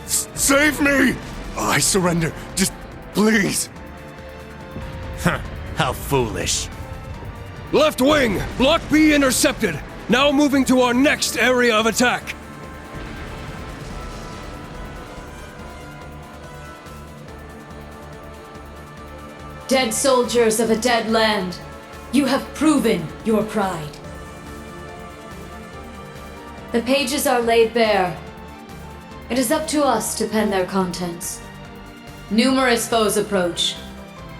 Save me! I surrender. Just please. How foolish. Left wing! Block B intercepted! Now moving to our next area of attack! Dead soldiers of a dead land, you have proven your pride. The pages are laid bare. It is up to us to pen their contents. Numerous foes approach.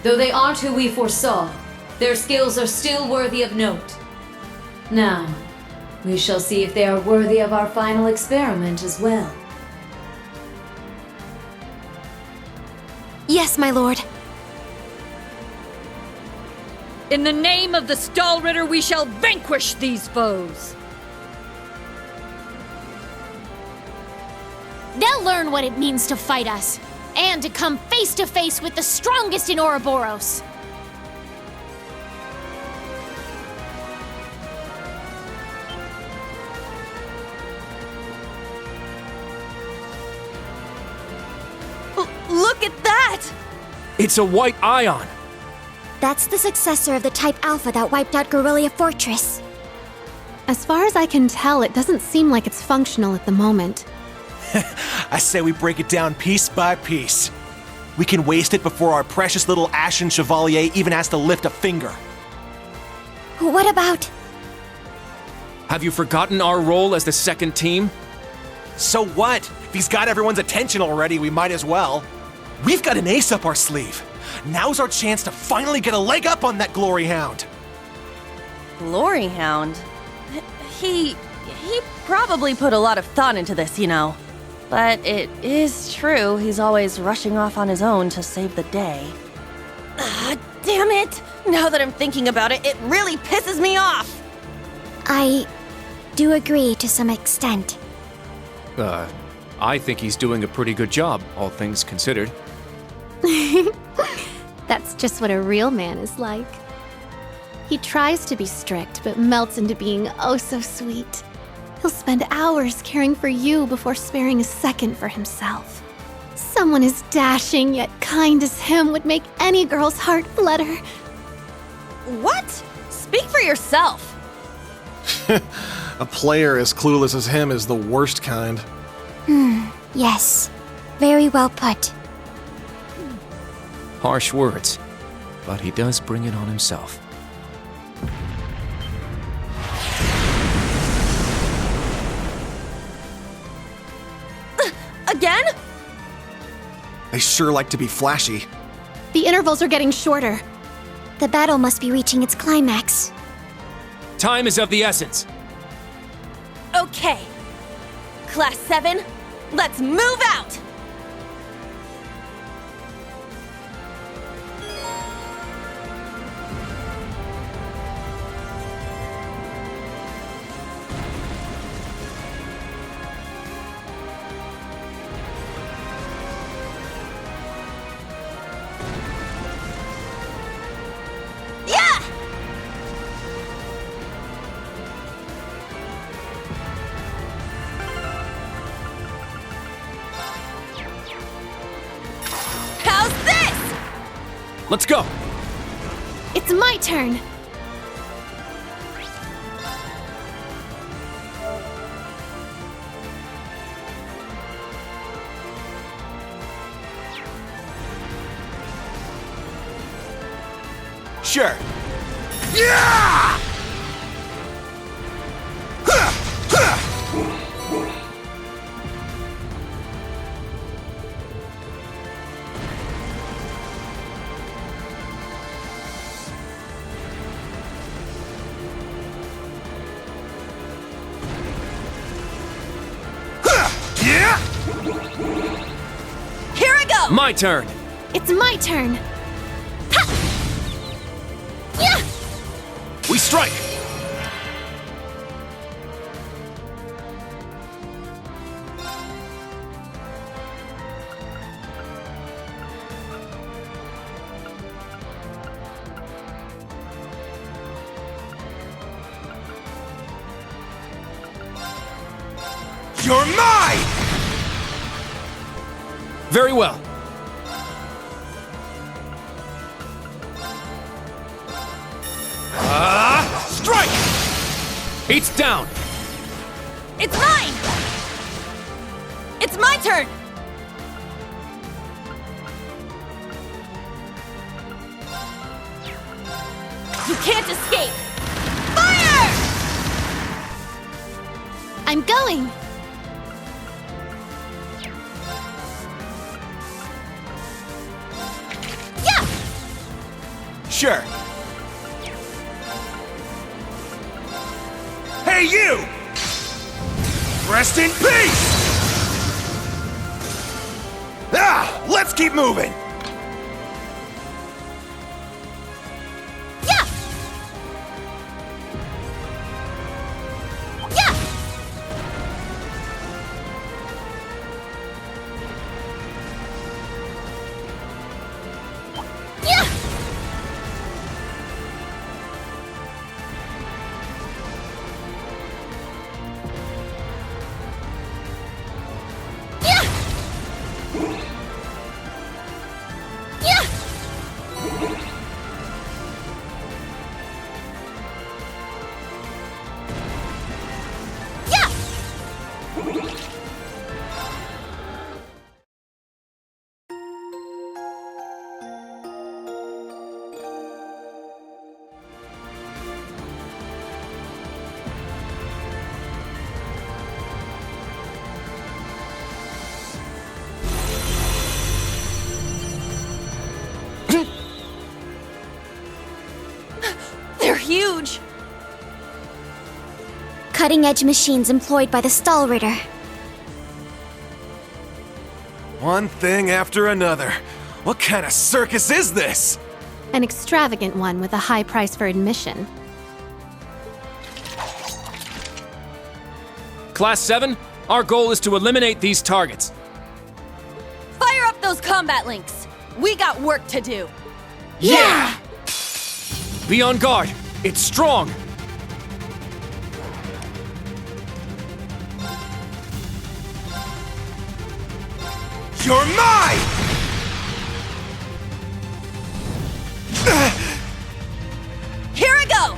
Though they aren't who we foresaw, their skills are still worthy of note. Now, we shall see if they are worthy of our final experiment as well. Yes, my lord. In the name of the Stahlritter, we shall vanquish these foes! They'll learn what it means to fight us, and to come face to face with the strongest in Ouroboros. Look at that! It's a white ion! That's the successor of the Type Alpha that wiped out Guerrilla Fortress. As far as I can tell, it doesn't seem like it's functional at the moment. I say we break it down piece by piece. We can waste it before our precious little Ashen Chevalier even has to lift a finger. What about... Have you forgotten our role as the second team? So what? If he's got everyone's attention already, we might as well. We've got an ace up our sleeve. Now's our chance to finally get a leg up on that Glory Hound. Glory Hound? He probably put a lot of thought into this, you know. But it is true he's always rushing off on his own to save the day. Damn it! Now that I'm thinking about it, it really pisses me off! I do agree to some extent. I think he's doing a pretty good job, all things considered. That's just what a real man is like. He tries to be strict, but melts into being oh so sweet. He'll spend hours caring for you before sparing a second for himself. Someone as dashing yet kind as him would make any girl's heart flutter. What? Speak for yourself! A player as clueless as him is the worst kind. Yes. Very well put. Harsh words, but he does bring it on himself. Again? They sure like to be flashy. The intervals are getting shorter. The battle must be reaching its climax. Time is of the essence. Okay. Class 7, let's move out! Let's go! It's my turn! Sure. Yeah! Here I go! My turn! It's my turn! Ha! Yeah! We strike! You're mine! Very well. Strike! It's down. It's mine! It's my turn! You can't escape! Fire! I'm going! Yeah! Sure. Hey, you! Rest in peace! Ah, let's keep moving! Yeah! Yeah! Yeah! Yeah! Yeah! Yeah! They're huge! Cutting-edge machines employed by the Stahlritter. One thing after another. What kind of circus is this? An extravagant one with a high price for admission. Class 7, our goal is to eliminate these targets. Fire up those combat links! We got work to do! Yeah! Be on guard. It's strong. You're mine! Here I go!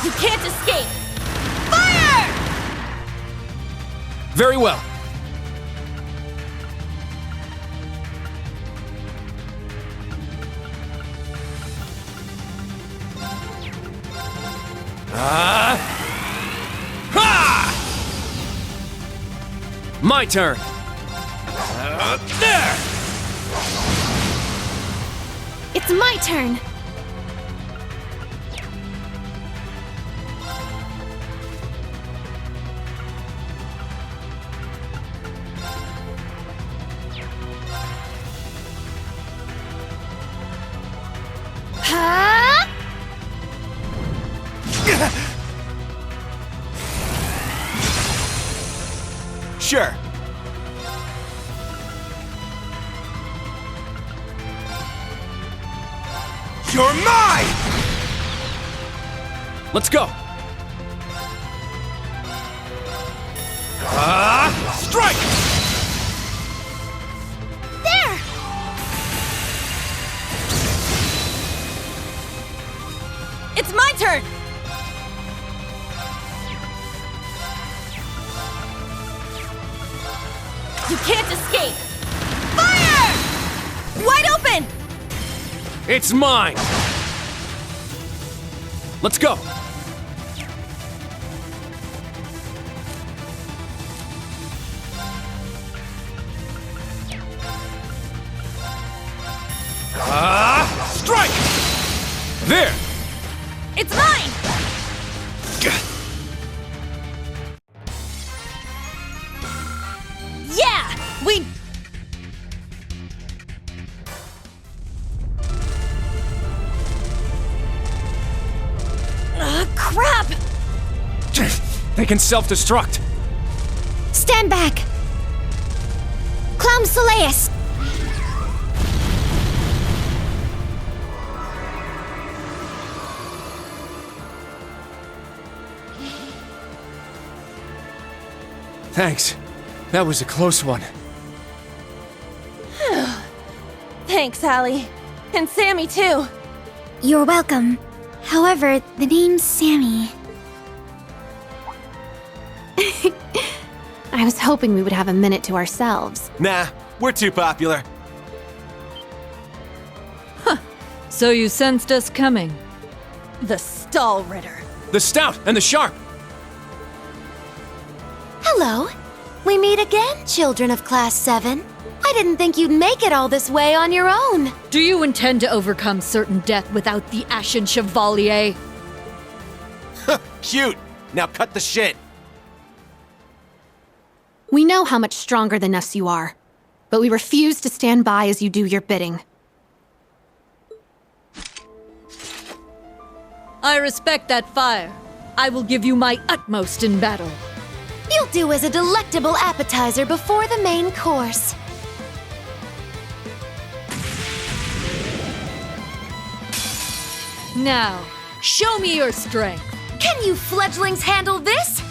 You can't escape! Fire! Very well. My turn. There! It's my turn! Huh? Sure. You're mine! Let's go. Strike! There! It's my turn! You can't escape! Fire! Wide open! It's mine. Let's go. Strike! There. It's mine! Yeah! We... Crap! They can self-destruct. Stand back! Clown Soleus! Thanks. That was a close one. Thanks, Allie. And Sammy, too. You're welcome. However, the name's Sammy. I was hoping we would have a minute to ourselves. Nah, we're too popular. So you sensed us coming. The Stall Ritter. The Stout and the Sharp! Hello. We meet again, children of Class 7. I didn't think you'd make it all this way on your own. Do you intend to overcome certain death without the Ashen Chevalier? Cute! Now cut the shit! We know how much stronger than us you are, but we refuse to stand by as you do your bidding. I respect that fire. I will give you my utmost in battle. You'll do as a delectable appetizer before the main course. Now, show me your strength. Can you fledglings handle this?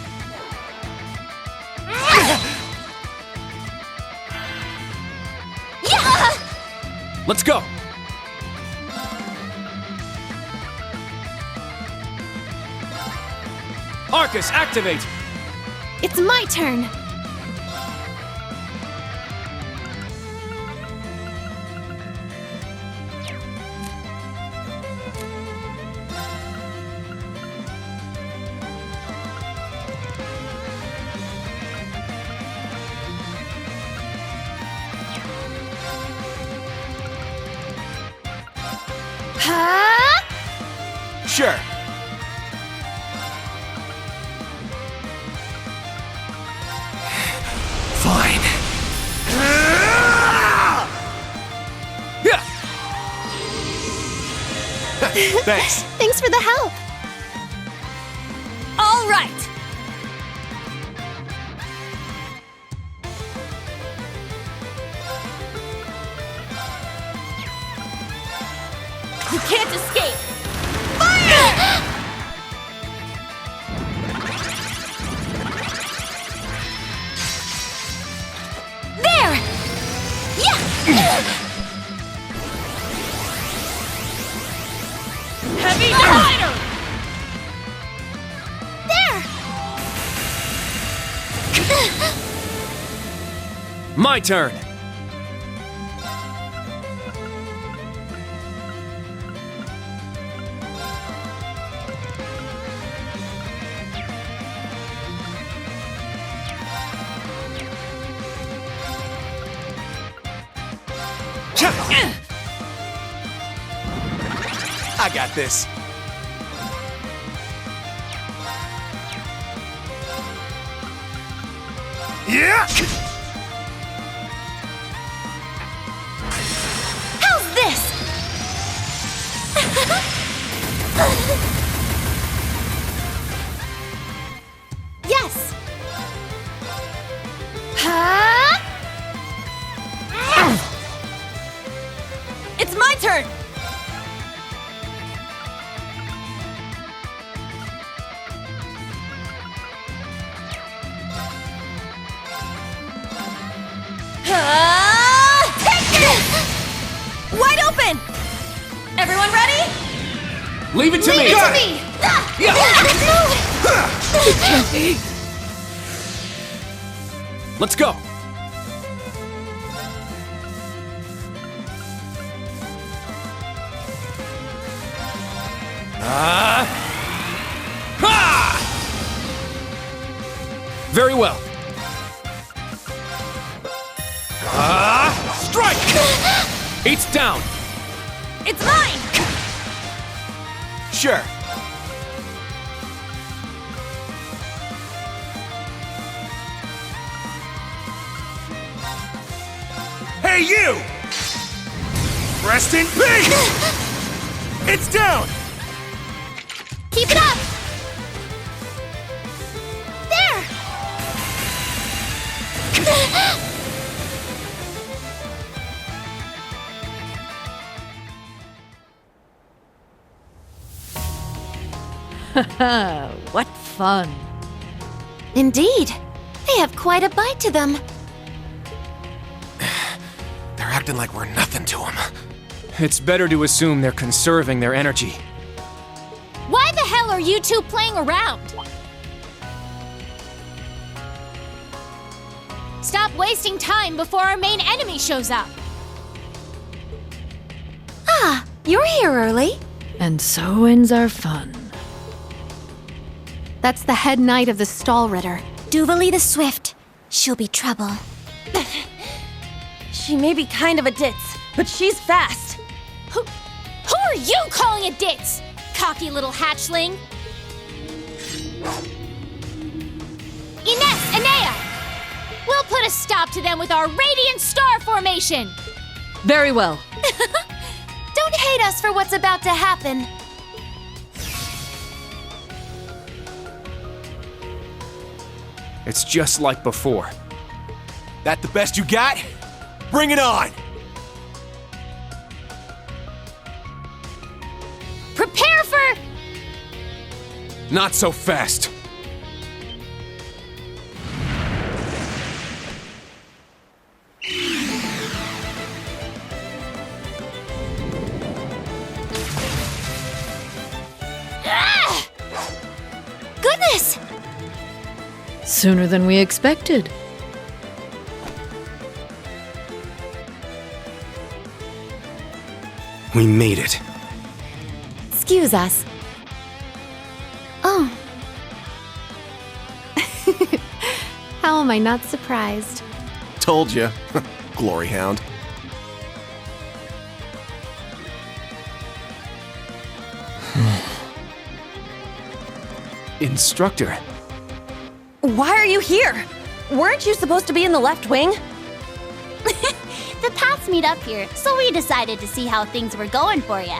Yeah! Let's go! Arcus, activate! It's my turn! Huh? Sure. Fine. Yeah! Thanks. Thanks for the help! All right! You can't escape! There! Yeah! Heavy Divider! There! My turn! I got this. Yeah! How's this? Yes! Huh? It's my turn! Take it! Wide open! Everyone ready? Leave it to me! Leave it to me! Let's go! Ha! Very well. Strike! It's down! It's mine! Sure. Hey, you! Rest in peace! It's down! Keep it up! There! What fun. Indeed. They have quite a bite to them. They're acting like we're nothing to them. It's better to assume they're conserving their energy. Why the hell are you two playing around? Stop wasting time before our main enemy shows up. Ah, you're here early. And so ends our fun. That's the head knight of the Stahlritter. Duvalie the Swift. She'll be trouble. She may be kind of a ditz, but she's fast. Who are you calling a ditz? Cocky little hatchling. Ines, Enea! We'll put a stop to them with our Radiant Star Formation! Very well. Don't hate us for what's about to happen. It's just like before. That the best you got? Bring it on! Prepare for... Not so fast. Goodness! Sooner than we expected. We made it. Excuse us. Oh. How am I not surprised? Told you. Glory Hound. Instructor. Why are you here? Weren't you supposed to be in the left wing? The paths meet up here, so we decided to see how things were going for you.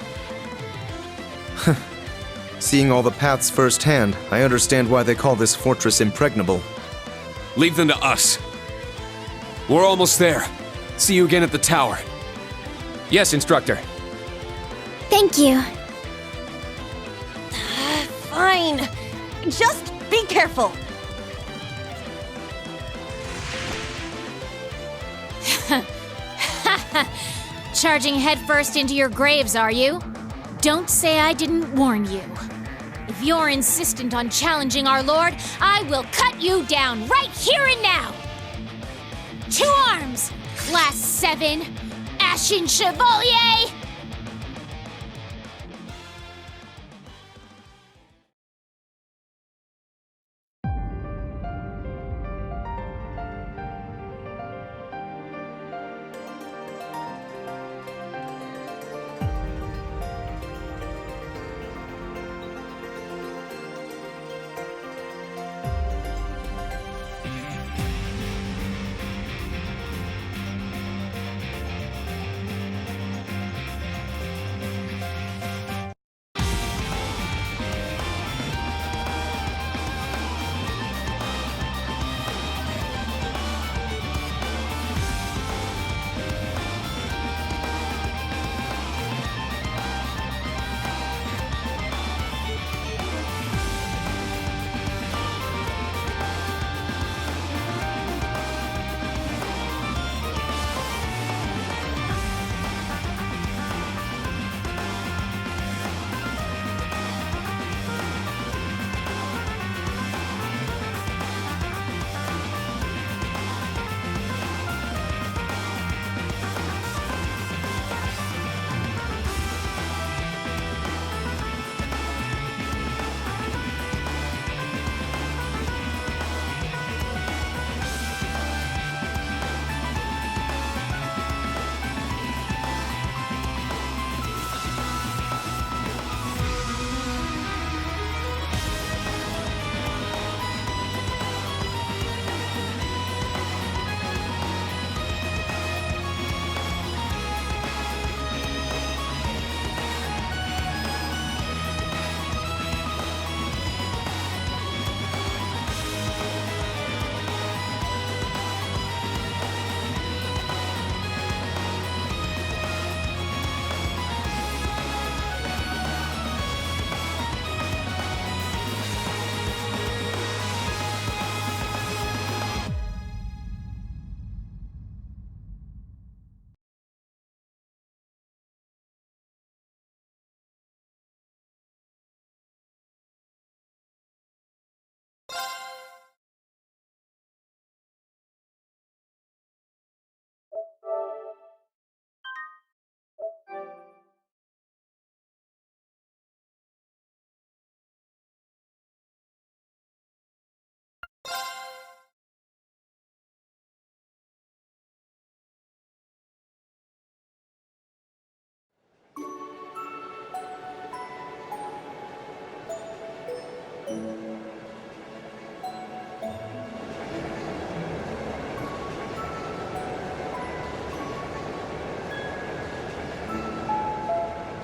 Seeing all the paths firsthand, I understand why they call this fortress impregnable. Leave them to us. We're almost there. See you again at the tower. Yes, Instructor. Thank you. Fine. Just be careful. Charging headfirst into your graves, are you? Don't say I didn't warn you. If you're insistent on challenging our lord, I will cut you down right here and now! To arms, Class 7, Ashen Chevalier!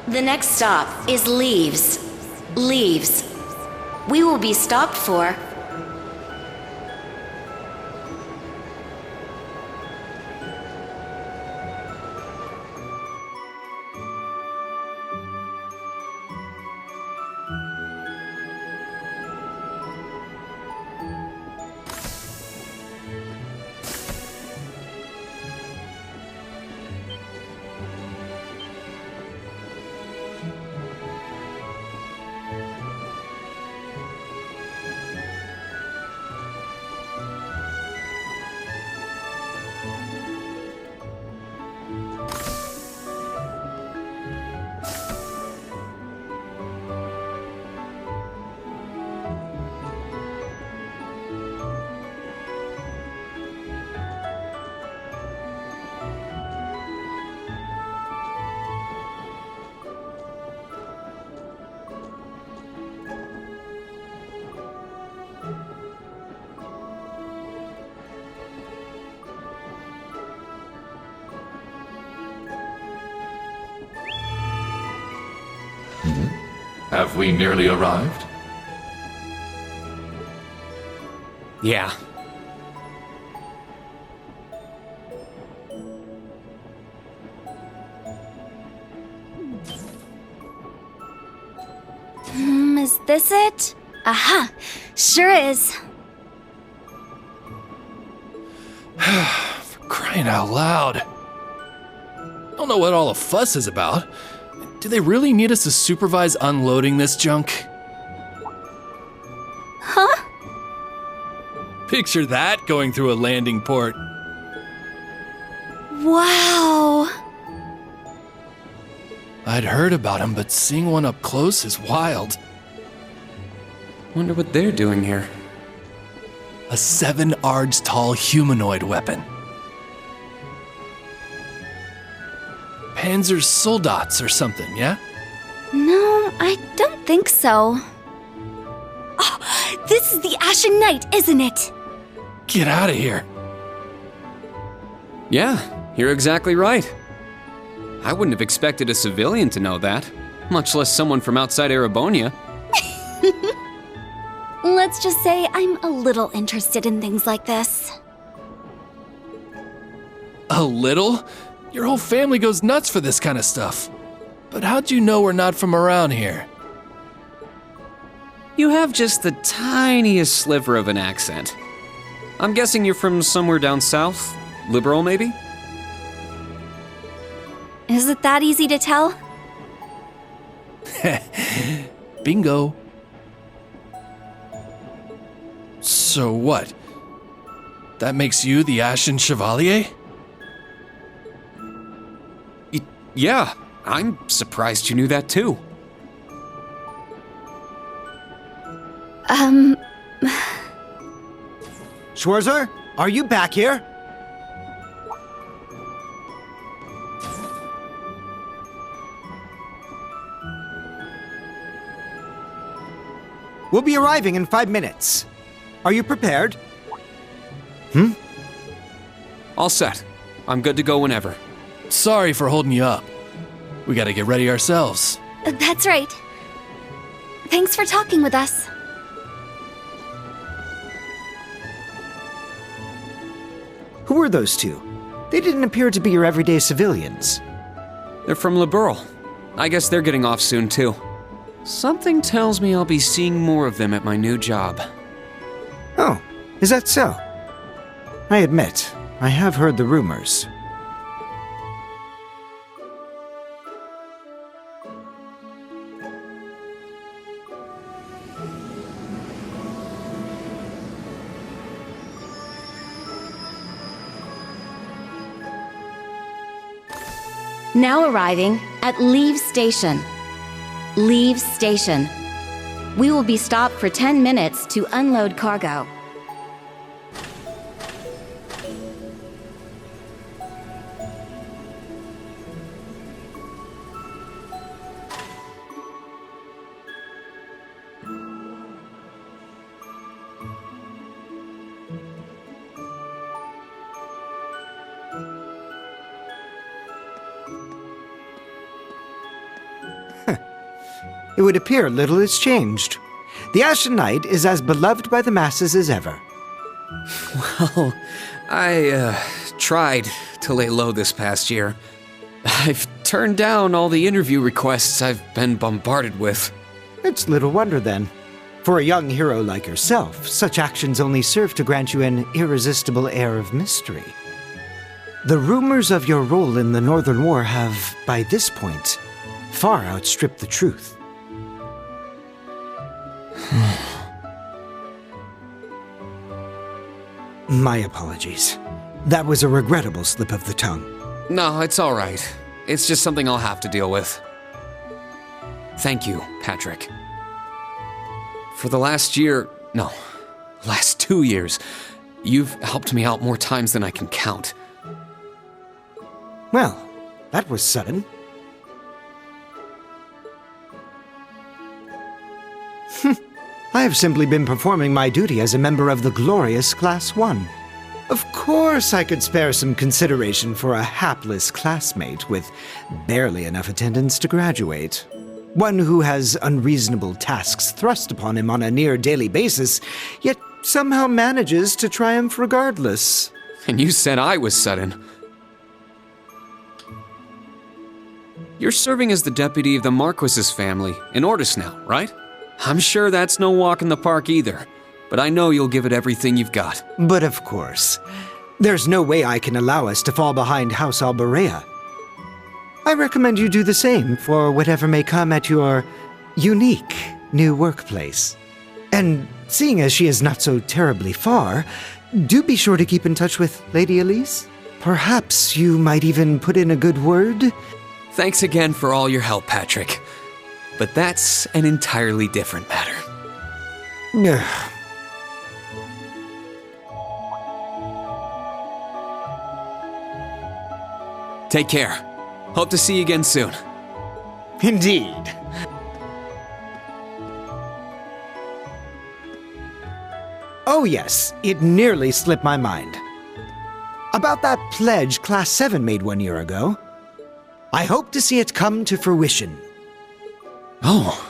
The next stop is Leaves. Leaves. We will be stopped for... Have we nearly arrived? Yeah. Is this it? Aha! Sure is. For crying out loud. Don't know what all the fuss is about. Do they really need us to supervise unloading this junk? Huh? Picture that going through a landing port. Wow! I'd heard about them, but seeing one up close is wild. Wonder what they're doing here. A 7 ards tall humanoid weapon. Panzer Soldats or something, yeah? No, I don't think so. Oh, this is the Ashen Knight, isn't it? Get out of here. Yeah, you're exactly right. I wouldn't have expected a civilian to know that, much less someone from outside Erebonia. Let's just say I'm a little interested in things like this. A little? Your whole family goes nuts for this kind of stuff. But how'd you know we're not from around here? You have just the tiniest sliver of an accent. I'm guessing you're from somewhere down south? Liberal, maybe? Is it that easy to tell? Bingo. So what? That makes you the Ashen Chevalier? Yeah, I'm surprised you knew that too. Schwarzer, are you back here? We'll be arriving in 5 minutes. Are you prepared? All set. I'm good to go whenever. Sorry for holding you up. We gotta get ready ourselves. That's right. Thanks for talking with us. Who are those two? They didn't appear to be your everyday civilians. They're from Liberal. I guess they're getting off soon too. Something tells me I'll be seeing more of them at my new job. Oh, is that so? I admit, I have heard the rumors. Now arriving at Leave Station. Leave Station. We will be stopped for 10 minutes to unload cargo. it would appear little has changed. The Ashen Knight is as beloved by the masses as ever. Well, I tried to lay low this past year. I've turned down all the interview requests I've been bombarded with. It's little wonder then. For a young hero like yourself, such actions only serve to grant you an irresistible air of mystery. The rumors of your role in the Northern War have, by this point, far outstripped the truth. My apologies. That was a regrettable slip of the tongue. No, it's all right. It's just something I'll have to deal with. Thank you, Patrick. For the last 2 years, you've helped me out more times than I can count. Well, that was sudden. I have simply been performing my duty as a member of the glorious Class 1. Of course I could spare some consideration for a hapless classmate with barely enough attendance to graduate. One who has unreasonable tasks thrust upon him on a near-daily basis, yet somehow manages to triumph regardless. And you said I was sudden. You're serving as the deputy of the Marquis's family in Ordis now, right? I'm sure that's no walk in the park either, but I know you'll give it everything you've got. But of course. There's no way I can allow us to fall behind House Alberea. I recommend you do the same for whatever may come at your unique new workplace. And seeing as she is not so terribly far, do be sure to keep in touch with Lady Elise. Perhaps you might even put in a good word. Thanks again for all your help, Patrick. But that's an entirely different matter. Take care. Hope to see you again soon. Indeed. Oh yes, it nearly slipped my mind. About that pledge Class 7 made 1 year ago. I hope to see it come to fruition. Oh.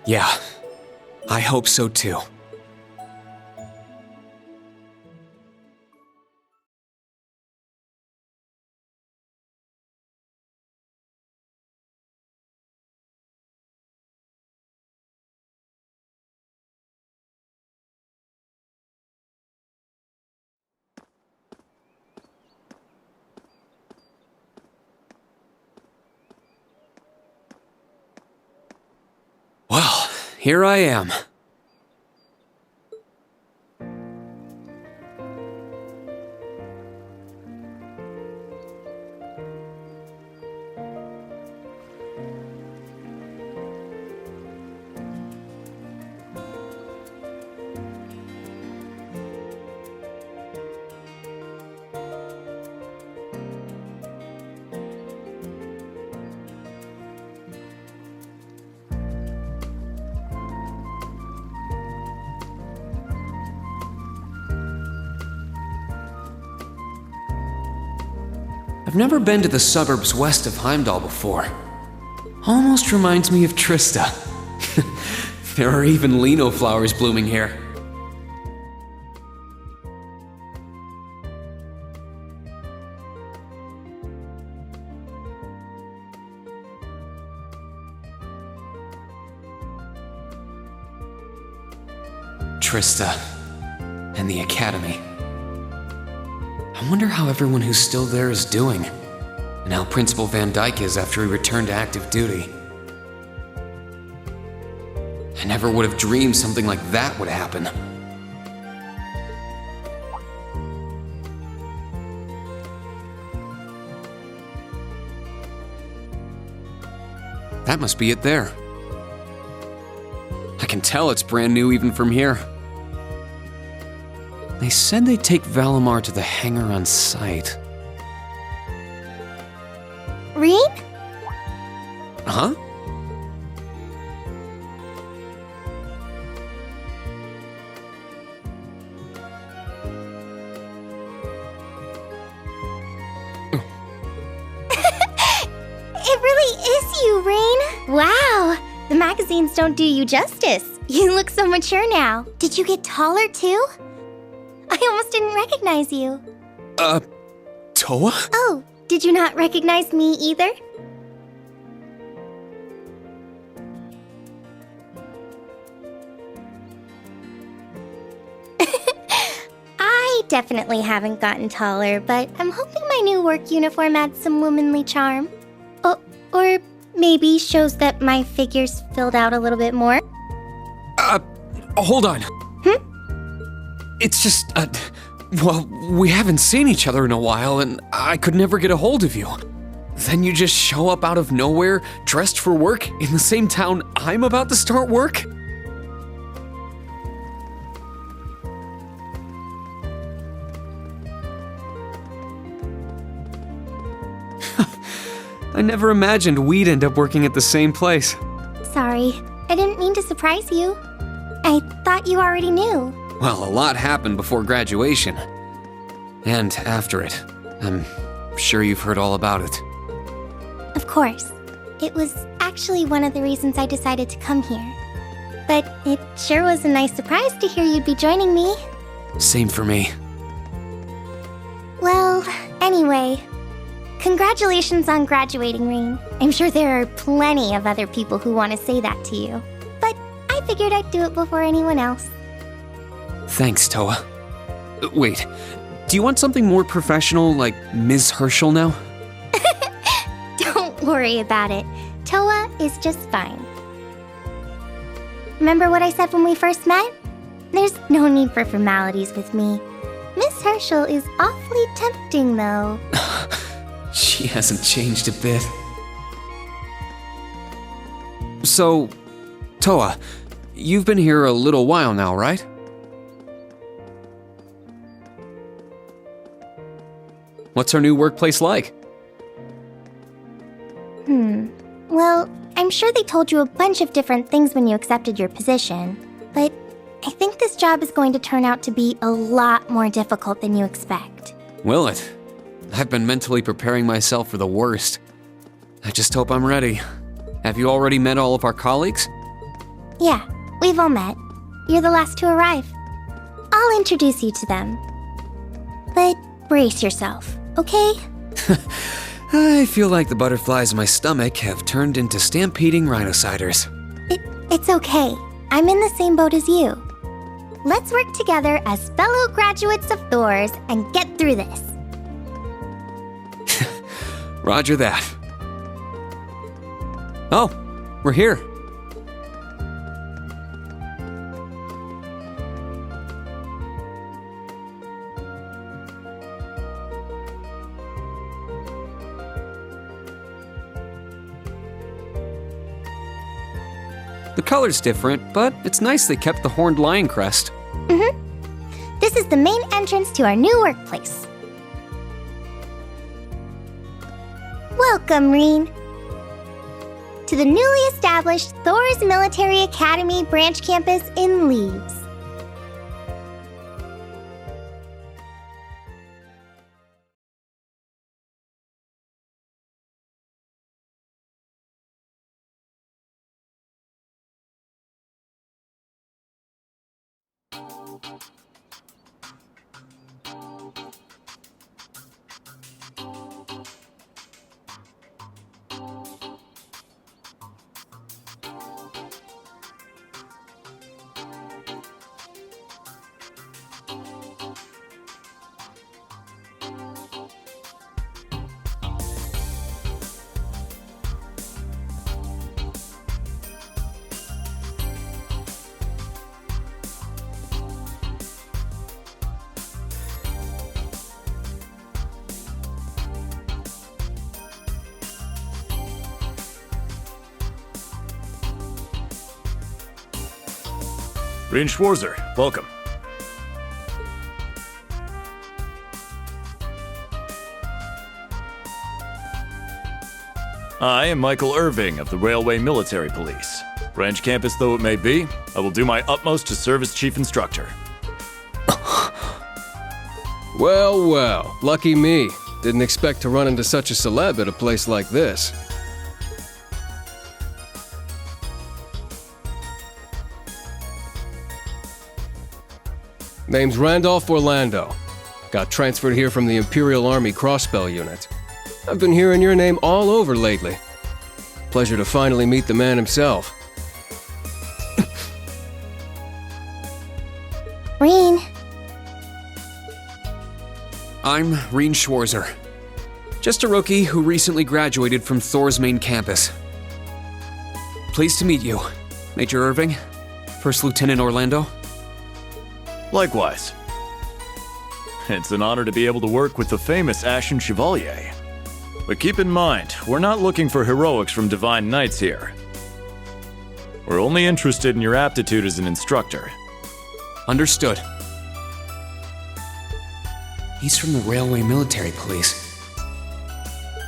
Yeah, I hope so too. Well, here I am. I've never been to the suburbs west of Heimdall before. Almost reminds me of Trista. There are even lino flowers blooming here. Trista and the Academy. I wonder how everyone who's still there is doing, and how Principal Van Dyke is after he returned to active duty. I never would have dreamed something like that would happen. That must be it there. I can tell it's brand new even from here. They said they'd take Valimar to the hangar on site. Rean? Huh? It really is you, Rain. Wow, the magazines don't do you justice. You look so mature now. Did you get taller too? I almost didn't recognize you. Toa? Oh, did you not recognize me either? I definitely haven't gotten taller, but I'm hoping my new work uniform adds some womanly charm. Or maybe shows that my figure's filled out a little bit more. Hold on. It's just, well, we haven't seen each other in a while, and I could never get a hold of you. Then you just show up out of nowhere, dressed for work, in the same town I'm about to start work? I never imagined we'd end up working at the same place. Sorry, I didn't mean to surprise you. I thought you already knew. Well, a lot happened before graduation. And after it. I'm sure you've heard all about it. Of course. It was actually one of the reasons I decided to come here. But it sure was a nice surprise to hear you'd be joining me. Same for me. Well, anyway, congratulations on graduating, Rain. I'm sure there are plenty of other people who want to say that to you. But I figured I'd do it before anyone else. Thanks, Toa. Wait, do you want something more professional, like Ms. Herschel now? Don't worry about it. Toa is just fine. Remember what I said when we first met? There's no need for formalities with me. Miss Herschel is awfully tempting, though. She hasn't changed a bit. So, Toa, you've been here a little while now, right? What's our new workplace like? Well, I'm sure they told you a bunch of different things when you accepted your position, but I think this job is going to turn out to be a lot more difficult than you expect. Will it? I've been mentally preparing myself for the worst. I just hope I'm ready. Have you already met all of our colleagues? Yeah, we've all met. You're the last to arrive. I'll introduce you to them. But brace yourself, okay? I feel like the butterflies in my stomach have turned into stampeding rhinociders. It's okay. I'm in the same boat as you. Let's work together as fellow graduates of Thors and get through this. Roger that. Oh, we're here. The color's different, but it's nice they kept the horned lion crest. This is the main entrance to our new workplace. Welcome, Reen, to the newly established Thors Military Academy branch campus in Leaves. Reen Schwarzer, welcome. I am Michael Irving of the Railway Military Police. Branch campus though it may be, I will do my utmost to serve as chief instructor. Well, well, lucky me. Didn't expect to run into such a celeb at a place like this. Name's Randolph Orlando. Got transferred here from the Imperial Army Crossbell Unit. I've been hearing your name all over lately. Pleasure to finally meet the man himself. Reen. I'm Reen Schwarzer. Just a rookie who recently graduated from Thor's main campus. Pleased to meet you, Major Irving, First Lieutenant Orlando. Likewise. It's an honor to be able to work with the famous Ashen Chevalier. But keep in mind, we're not looking for heroics from Divine Knights here. We're only interested in your aptitude as an instructor. Understood. He's from the Railway Military Police.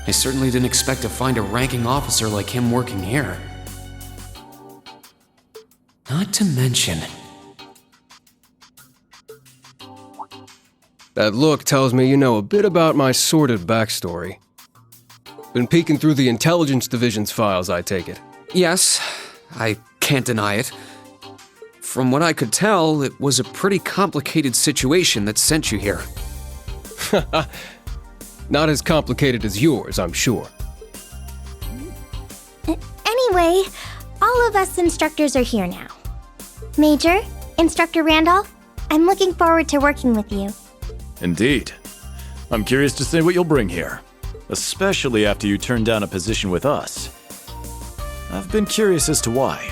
I certainly didn't expect to find a ranking officer like him working here. Not to mention... That look tells me you know a bit about my sordid backstory. Been peeking through the Intelligence Division's files, I take it. Yes, I can't deny it. From what I could tell, it was a pretty complicated situation that sent you here. Not as complicated as yours, I'm sure. Anyway, all of us instructors are here now. Major, Instructor Randolph, I'm looking forward to working with you. Indeed. I'm curious to see what you'll bring here, especially after you turn down a position with us. I've been curious as to why.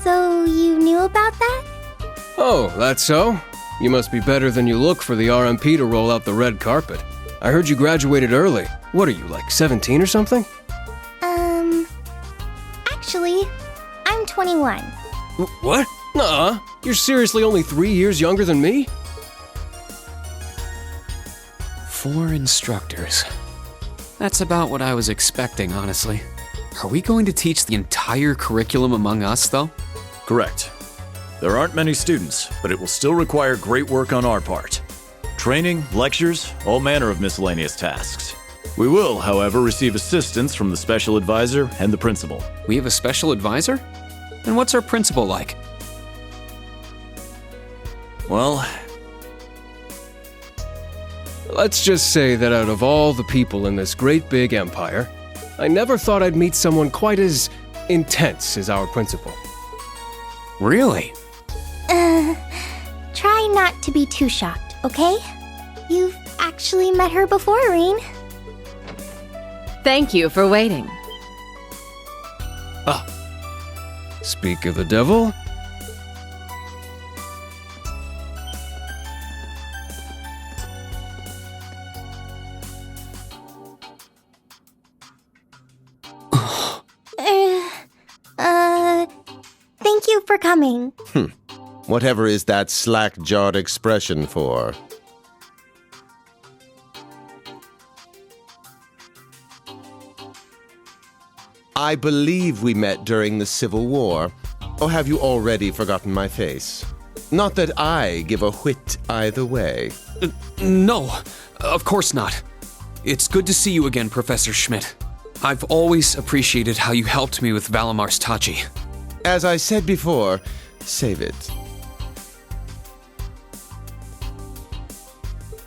So you knew about that? Oh, that's so? You must be better than you look for the RMP to roll out the red carpet. I heard you graduated early. What are you, like 17 or something? Actually, I'm 21. What? Nuh-uh. You're seriously only 3 years younger than me? 4 instructors. That's about what I was expecting, honestly. Are we going to teach the entire curriculum among us, though? Correct. There aren't many students, but it will still require great work on our part. Training, lectures, all manner of miscellaneous tasks. We will, however, receive assistance from the special advisor and the principal. We have a special advisor? And what's our principal like? Well... Let's just say that out of all the people in this great big empire, I never thought I'd meet someone quite as intense as our principal. Really? Try not to be too shocked, okay? You've actually met her before, Reen. Thank you for waiting. Speak of the devil. Thank you for coming. Whatever is that slack-jawed expression for? I believe we met during the Civil War. Or have you already forgotten my face? Not that I give a whit either way. No, of course not. It's good to see you again, Professor Schmidt. I've always appreciated how you helped me with Valamar's Tachi. As I said before, save it.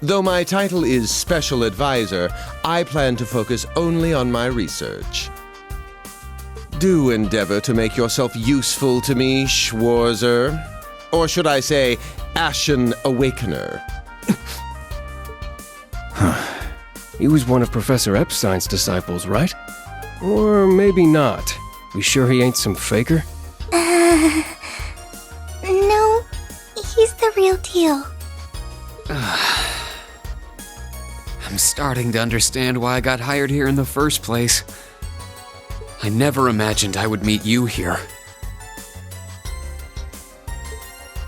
Though my title is Special Advisor, I plan to focus only on my research. Do endeavor to make yourself useful to me, Schwarzer. Or should I say, Ashen Awakener. He was one of Professor Epstein's disciples, right? Or maybe not. We sure he ain't some faker? No, he's the real deal. I'm starting to understand why I got hired here in the first place. I never imagined I would meet you here.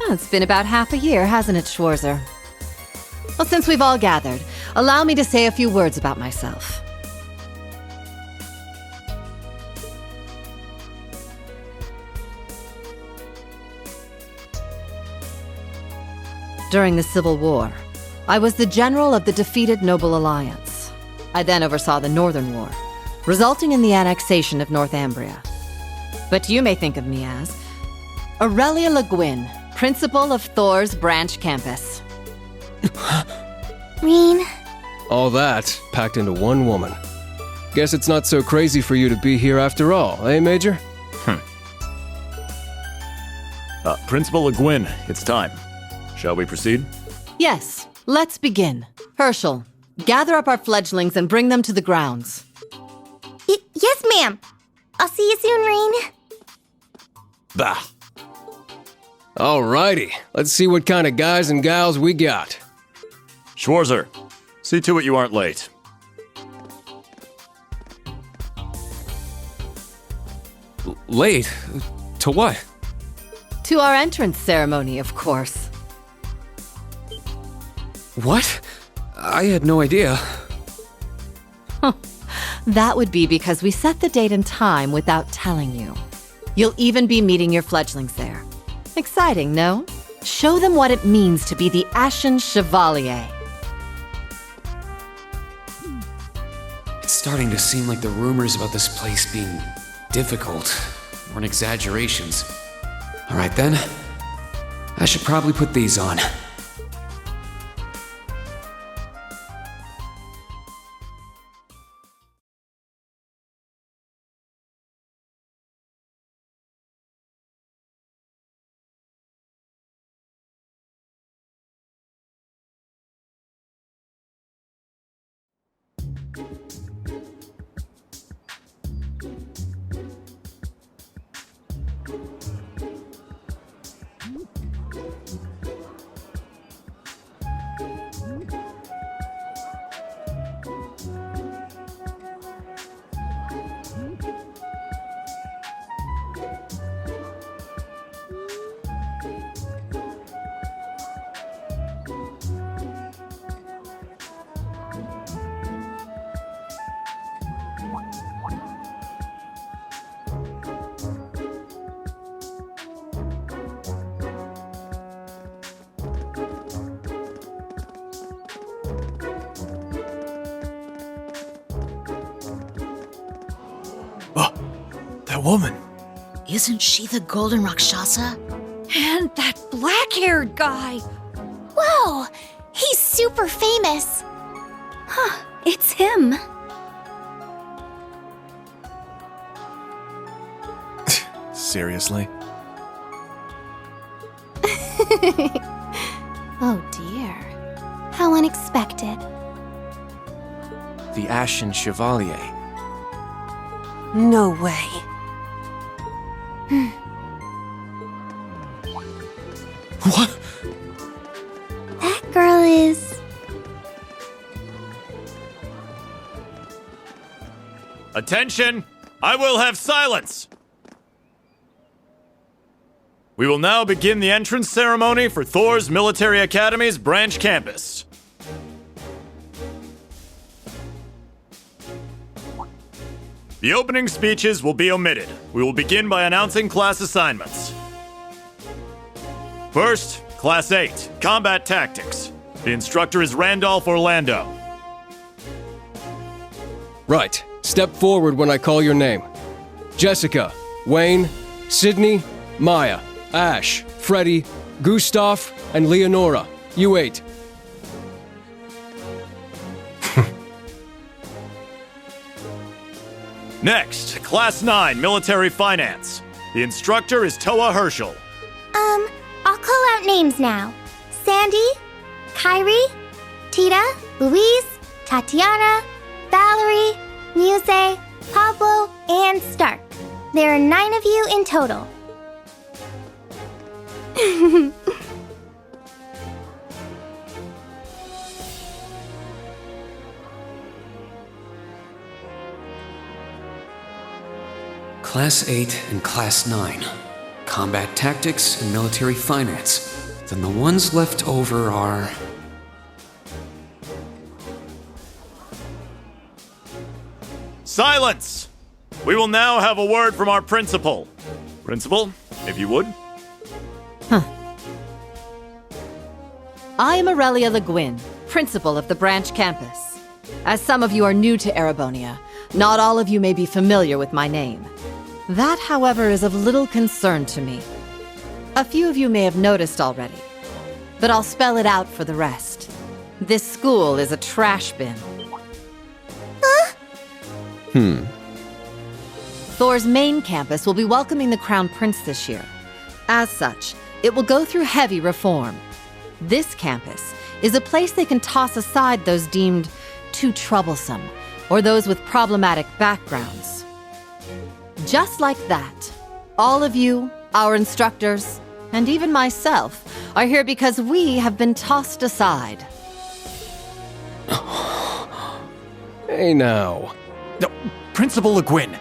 Oh, it's been about half a year, hasn't it, Schwarzer? Well, since we've all gathered, allow me to say a few words about myself. during the Civil War. I was the general of the defeated Noble Alliance. I then oversaw the Northern War, resulting in the annexation of Northumbria. But you may think of me as Aurelia Le Guin, principal of Thor's branch campus. Rean. All that packed into one woman. Guess it's not so crazy for you to be here after all, eh, Major? Principal Le Guin, it's time. Shall we proceed? Yes, let's begin. Herschel, gather up our fledglings and bring them to the grounds. Yes, ma'am. I'll see you soon, Rean. Bah. Alrighty, let's see what kind of guys and gals we got. Schwarzer, see to it you aren't late. Late? To what? To our entrance ceremony, of course. What? I had no idea. That would be because we set the date and time without telling you. You'll even be meeting your fledglings there. Exciting, no? Show them what it means to be the Ashen Chevalier. It's starting to seem like the rumors about this place being difficult weren't exaggerations. All right then, I should probably put these on. That woman. Isn't she the Golden Rakshasa? And that black-haired guy. Whoa! He's super famous. Huh, it's him. Seriously? Oh dear. How unexpected. The Ashen Chevalier. No way. What? That girl is... Attention! I will have silence! We will now begin the entrance ceremony for Thor's Military Academy's branch campus. The opening speeches will be omitted. We will begin by announcing class assignments. First, Class 8, Combat Tactics. The instructor is Randolph Orlando. Right. Step forward when I call your name. Jessica, Wayne, Sydney, Maya, Ash, Freddie, Gustav, and Leonora. You 8. Next, Class 9, Military Finance. The instructor is Toa Herschel. I'll call out names now. Sandy, Kyrie, Tita, Louise, Tatiana, Valerie, Muse, Pablo, and Stark. There are 9 of you in total. Class 8 and Class 9. Combat Tactics and Military Finance. Then the ones left over are... Silence! We will now have a word from our principal. Principal, if you would. I am Aurelia Le Guin, principal of the branch campus. As some of you are new to Erebonia, not all of you may be familiar with my name. That, however, is of little concern to me. A few of you may have noticed already, but I'll spell it out for the rest. This school is a trash bin. Thor's main campus will be welcoming the Crown Prince this year. As such, it will go through heavy reform. This campus is a place they can toss aside those deemed too troublesome, or those with problematic backgrounds. Just like that, all of you, our instructors, and even myself, are here because we have been tossed aside. Hey now. No, Principal Le Guin,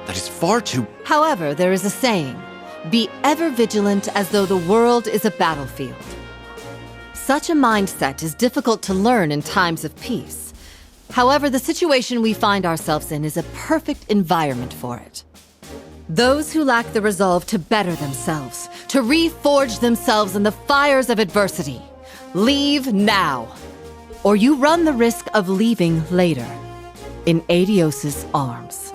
that is far too... However, there is a saying, be ever vigilant as though the world is a battlefield. Such a mindset is difficult to learn in times of peace. However, the situation we find ourselves in is a perfect environment for it. Those who lack the resolve to better themselves, to reforge themselves in the fires of adversity, leave now. Or you run the risk of leaving later, in Adios's arms.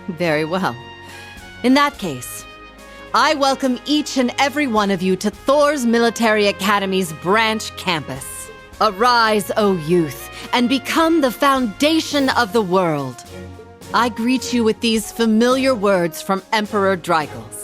Very well. In that case, I welcome each and every one of you to Thor's Military Academy's branch campus. Arise, O youth, and become the foundation of the world. I greet you with these familiar words from Emperor Dreigels.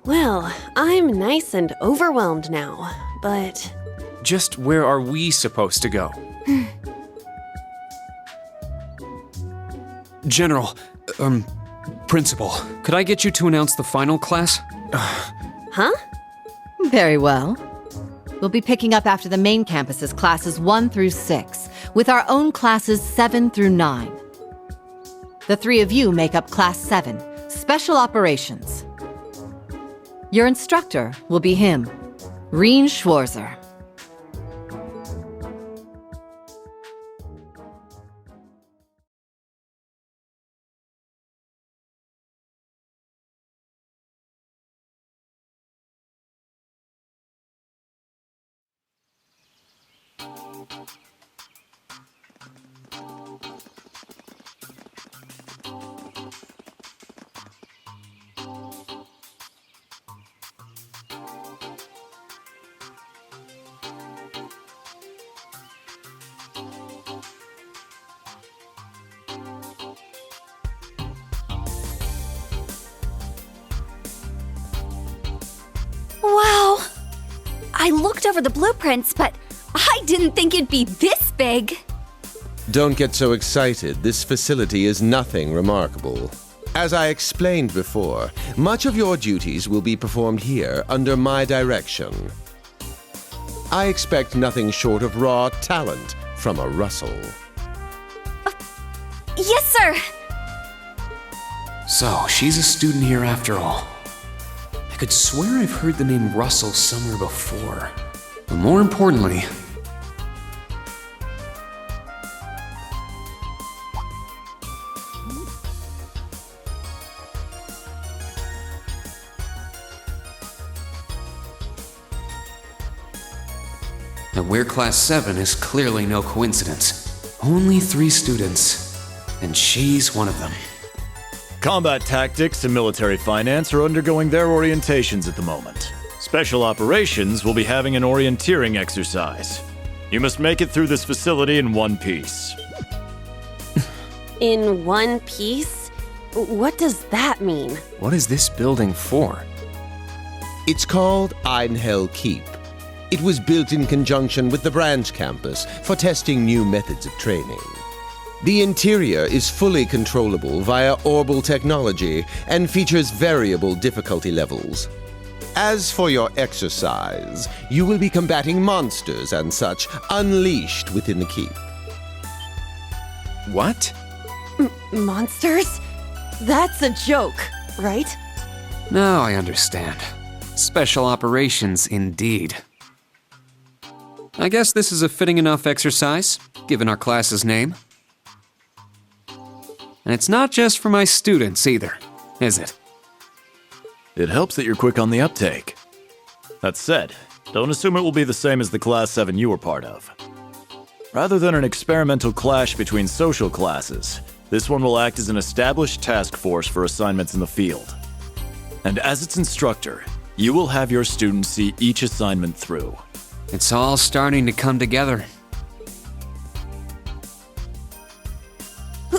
Well, I'm nice and overwhelmed now, but... Just where are we supposed to go? General, Principal, could I get you to announce the final class? Huh? Very well. We'll be picking up after the main campus's classes 1 through 6, with our own classes 7 through 9. The three of you make up Class 7, Special Operations. Your instructor will be him, Reen Schwarzer. Wow! I looked over the blueprints, but I didn't think it'd be this big. Don't get so excited. This facility is nothing remarkable. As I explained before, much of your duties will be performed here under my direction. I expect nothing short of raw talent from a Russell. Yes, sir! So, she's a student here after all. I could swear I've heard the name Russell somewhere before. But more importantly... That we're Class 7 is clearly no coincidence. Only 3 students, and she's one of them. Combat tactics and military finance are undergoing their orientations at the moment. Special operations will be having an orienteering exercise. You must make it through this facility in one piece. In one piece? What does that mean? What is this building for? It's called Einhell Keep. It was built in conjunction with the branch campus for testing new methods of training. The interior is fully controllable via orbal technology and features variable difficulty levels. As for your exercise, you will be combating monsters and such unleashed within the keep. What? Monsters? That's a joke, right? Now I understand. Special operations indeed. I guess this is a fitting enough exercise, given our class's name. And it's not just for my students either, is it? It helps that you're quick on the uptake. That said, don't assume it will be the same as the Class 7 you were part of. Rather than an experimental clash between social classes, this one will act as an established task force for assignments in the field. And as its instructor, you will have your students see each assignment through. It's all starting to come together.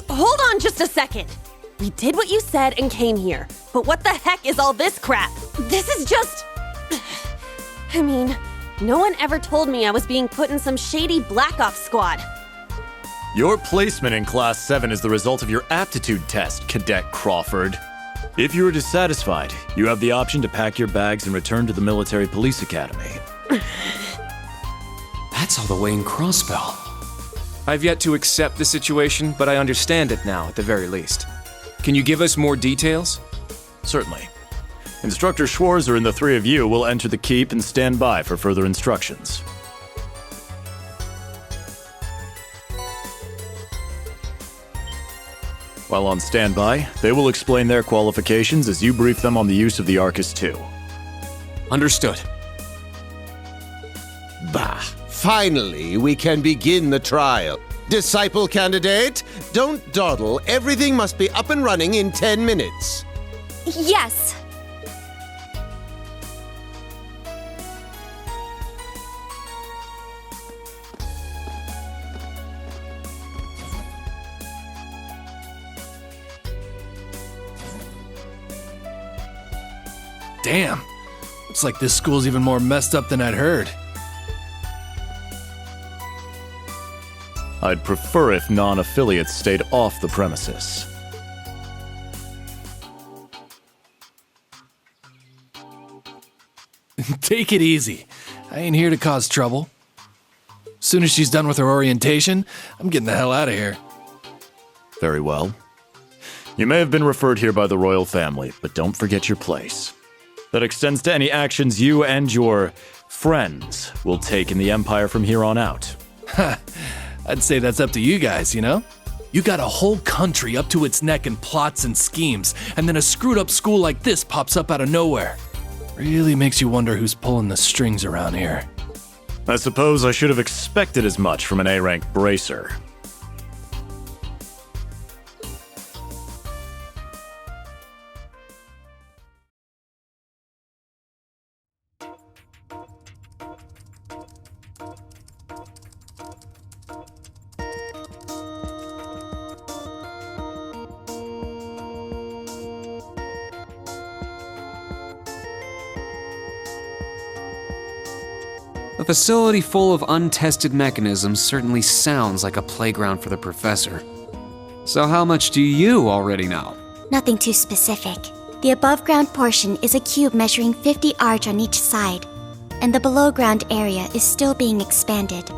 Hold on just a second. We did what you said and came here. But what the heck is all this crap? This is just... I mean, no one ever told me I was being put in some shady Black Ops squad. Your placement in Class 7 is the result of your aptitude test, Cadet Crawford. If you are dissatisfied, you have the option to pack your bags and return to the Military Police Academy. That's all the way in Crossbell. I've yet to accept the situation, but I understand it now at the very least. Can you give us more details? Certainly. Instructor Schwarzer and the three of you will enter the keep and stand by for further instructions. While on standby, they will explain their qualifications as you brief them on the use of the Arcus II. Understood. Bah! Finally, we can begin the trial. Disciple candidate, don't dawdle. Everything must be up and running in 10 minutes. Yes. Damn. Looks like this school's even more messed up than I'd heard. I'd prefer if non-affiliates stayed off the premises. Take it easy. I ain't here to cause trouble. Soon as she's done with her orientation, I'm getting the hell out of here. Very well. You may have been referred here by the royal family, but don't forget your place. That extends to any actions you and your friends will take in the Empire from here on out. I'd say that's up to you guys, you know? You got a whole country up to its neck in plots and schemes, and then a screwed up school like this pops up out of nowhere. Really makes you wonder who's pulling the strings around here. I suppose I should have expected as much from an A-rank bracer. A facility full of untested mechanisms certainly sounds like a playground for the professor. So how much do you already know? Nothing too specific. The above-ground portion is a cube measuring 50 arch on each side, and the below-ground area is still being expanded.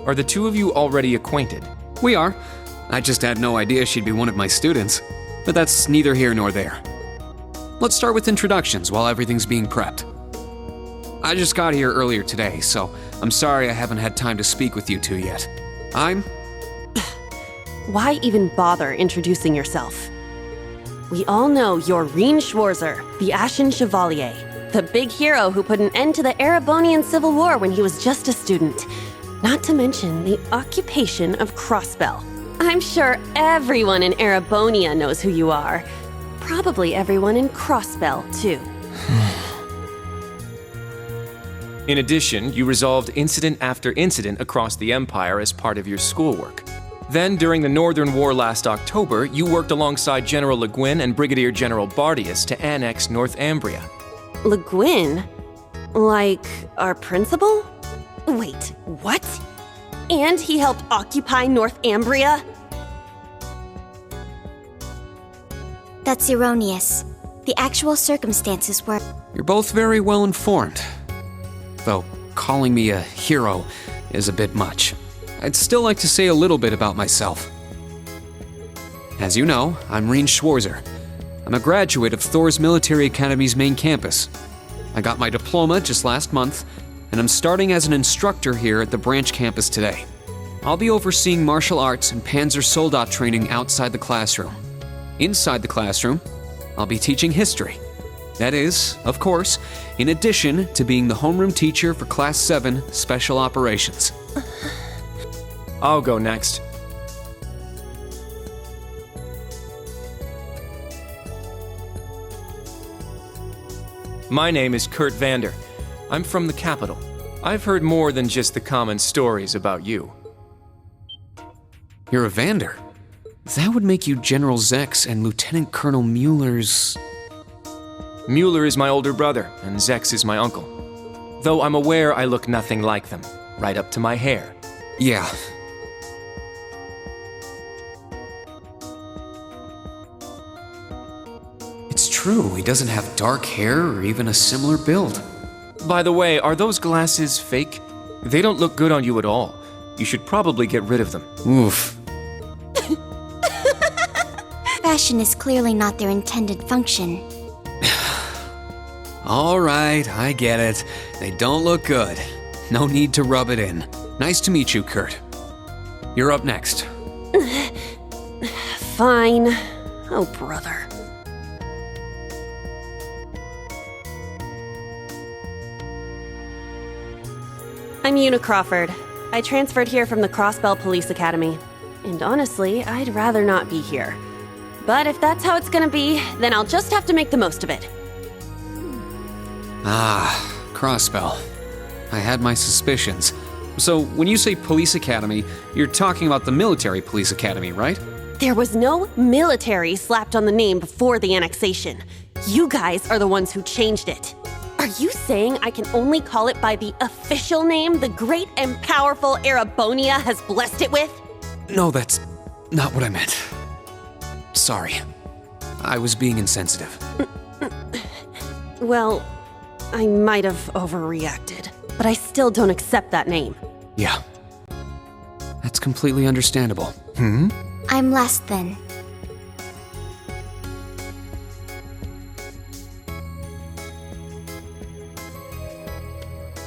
Are the two of you already acquainted? We are. I just had no idea she'd be one of my students. But that's neither here nor there. Let's start with introductions while everything's being prepped. I just got here earlier today, so I'm sorry I haven't had time to speak with you two yet. I'm... Why even bother introducing yourself? We all know you're Reen Schwarzer, the Ashen Chevalier, the big hero who put an end to the Erebonian Civil War when he was just a student. Not to mention the occupation of Crossbell. I'm sure everyone in Erebonia knows who you are. Probably everyone in Crossbell, too. In addition, you resolved incident after incident across the Empire as part of your schoolwork. Then, during the Northern War last October, you worked alongside General Le Guin and Brigadier General Bardius to annex Northumbria. Le Guin? Like, our principal? Wait, what? And he helped occupy Northumbria? That's erroneous. The actual circumstances were... You're both very well informed. Though calling me a hero is a bit much. I'd still like to say a little bit about myself. As you know, I'm Reen Schwarzer. I'm a graduate of Thor's Military Academy's main campus. I got my diploma just last month, and I'm starting as an instructor here at the branch campus today. I'll be overseeing martial arts and Panzer Soldat training outside the classroom. Inside the classroom, I'll be teaching history. That is, of course, in addition to being the homeroom teacher for Class 7 Special Operations. I'll go next. My name is Kurt Vander. I'm from the capital. I've heard more than just the common stories about you. You're a Vander. That would make you General Zex and Lieutenant Colonel Mueller's... Mueller is my older brother, and Zex is my uncle. Though I'm aware I look nothing like them, right up to my hair. Yeah. It's true, he doesn't have dark hair or even a similar build. By the way, are those glasses fake? They don't look good on you at all. You should probably get rid of them. Oof. Fashion is clearly not their intended function. All right, I get it. They don't look good. No need to rub it in. Nice to meet you, Kurt. You're up next. Fine. Oh, brother. I'm Una Crawford. I transferred here from the Crossbell Police Academy. And honestly, I'd rather not be here. But if that's how it's gonna be, then I'll just have to make the most of it. Ah, Crossbell. I had my suspicions. So, when you say police academy, you're talking about the military police academy, right? There was no military slapped on the name before the annexation. You guys are the ones who changed it. Are you saying I can only call it by the official name the great and powerful Erebonia has blessed it with? No, that's not what I meant. Sorry. I was being insensitive. Well, I might have overreacted, but I still don't accept that name. Yeah. That's completely understandable. I'm last then.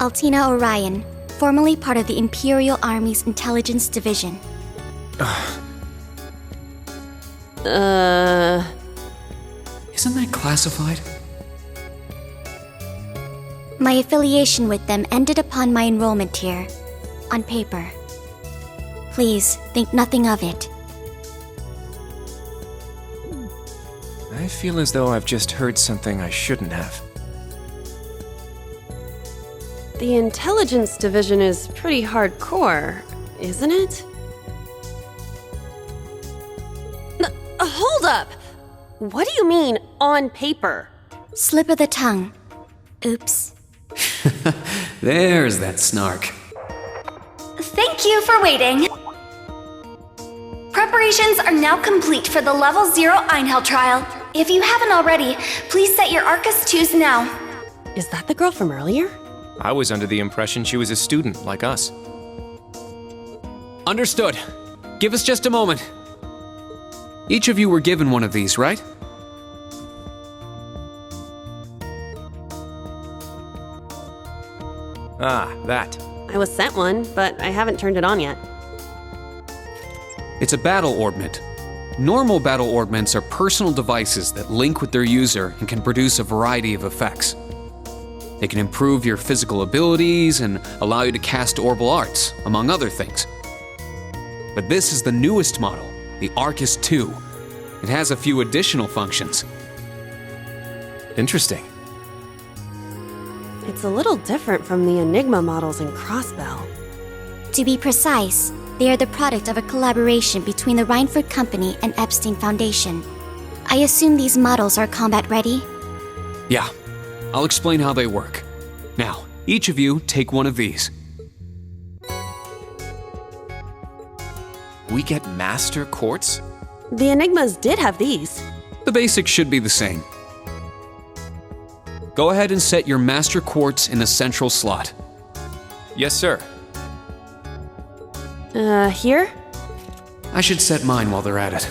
Altina Orion, formerly part of the Imperial Army's Intelligence Division. Isn't that classified? My affiliation with them ended upon my enrollment here, on paper. Please, think nothing of it. I feel as though I've just heard something I shouldn't have. The Intelligence Division is pretty hardcore, isn't it? Hold up! What do you mean, on paper? Slip of the tongue. Oops. There's that snark. Thank you for waiting. Preparations are now complete for the Level 0 Einhell trial. If you haven't already, please set your Arcus 2s now. Is that the girl from earlier? I was under the impression she was a student, like us. Understood. Give us just a moment. Each of you were given one of these, right? Ah, that. I was sent one, but I haven't turned it on yet. It's a battle orbment. Normal battle orbments are personal devices that link with their user and can produce a variety of effects. They can improve your physical abilities and allow you to cast orbital arts, among other things. But this is the newest model, the Arcus 2. It has a few additional functions. Interesting. It's a little different from the Enigma models in Crossbell. To be precise, they are the product of a collaboration between the Reinford Company and Epstein Foundation. I assume these models are combat ready? Yeah, I'll explain how they work. Now, each of you take one of these. We get Master Quartz? The Enigmas did have these. The basics should be the same. Go ahead and set your Master Quartz in the central slot. Yes, sir. Here? I should set mine while they're at it.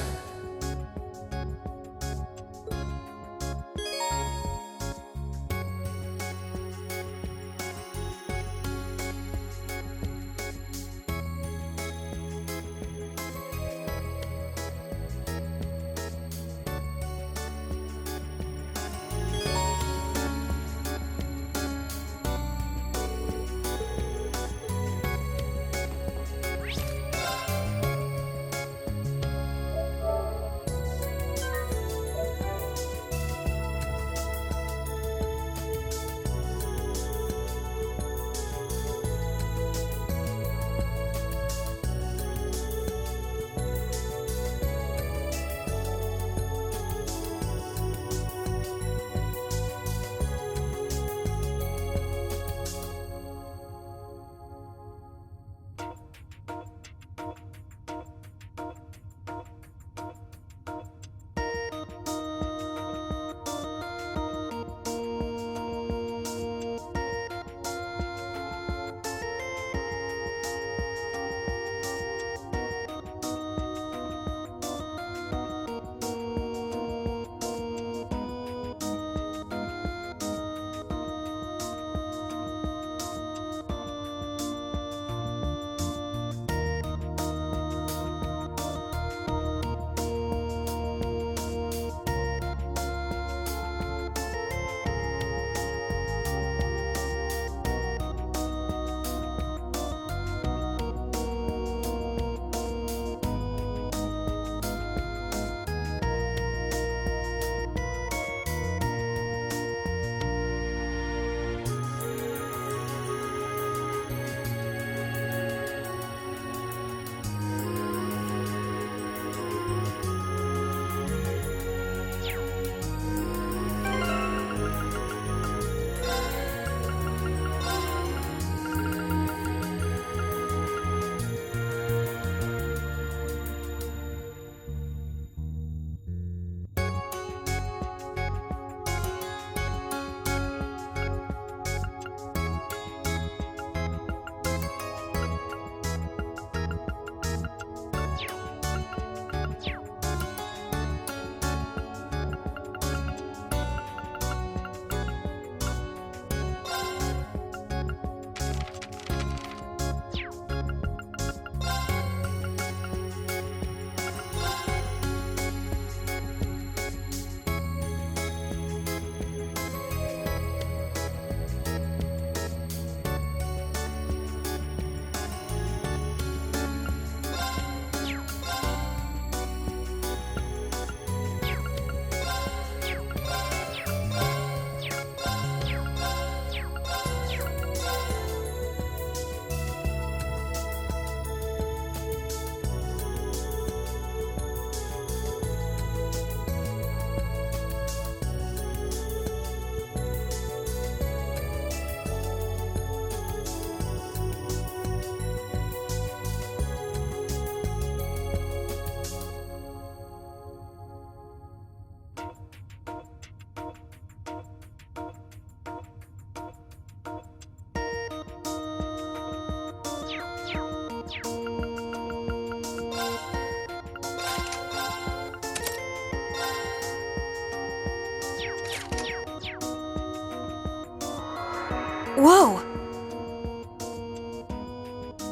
Whoa!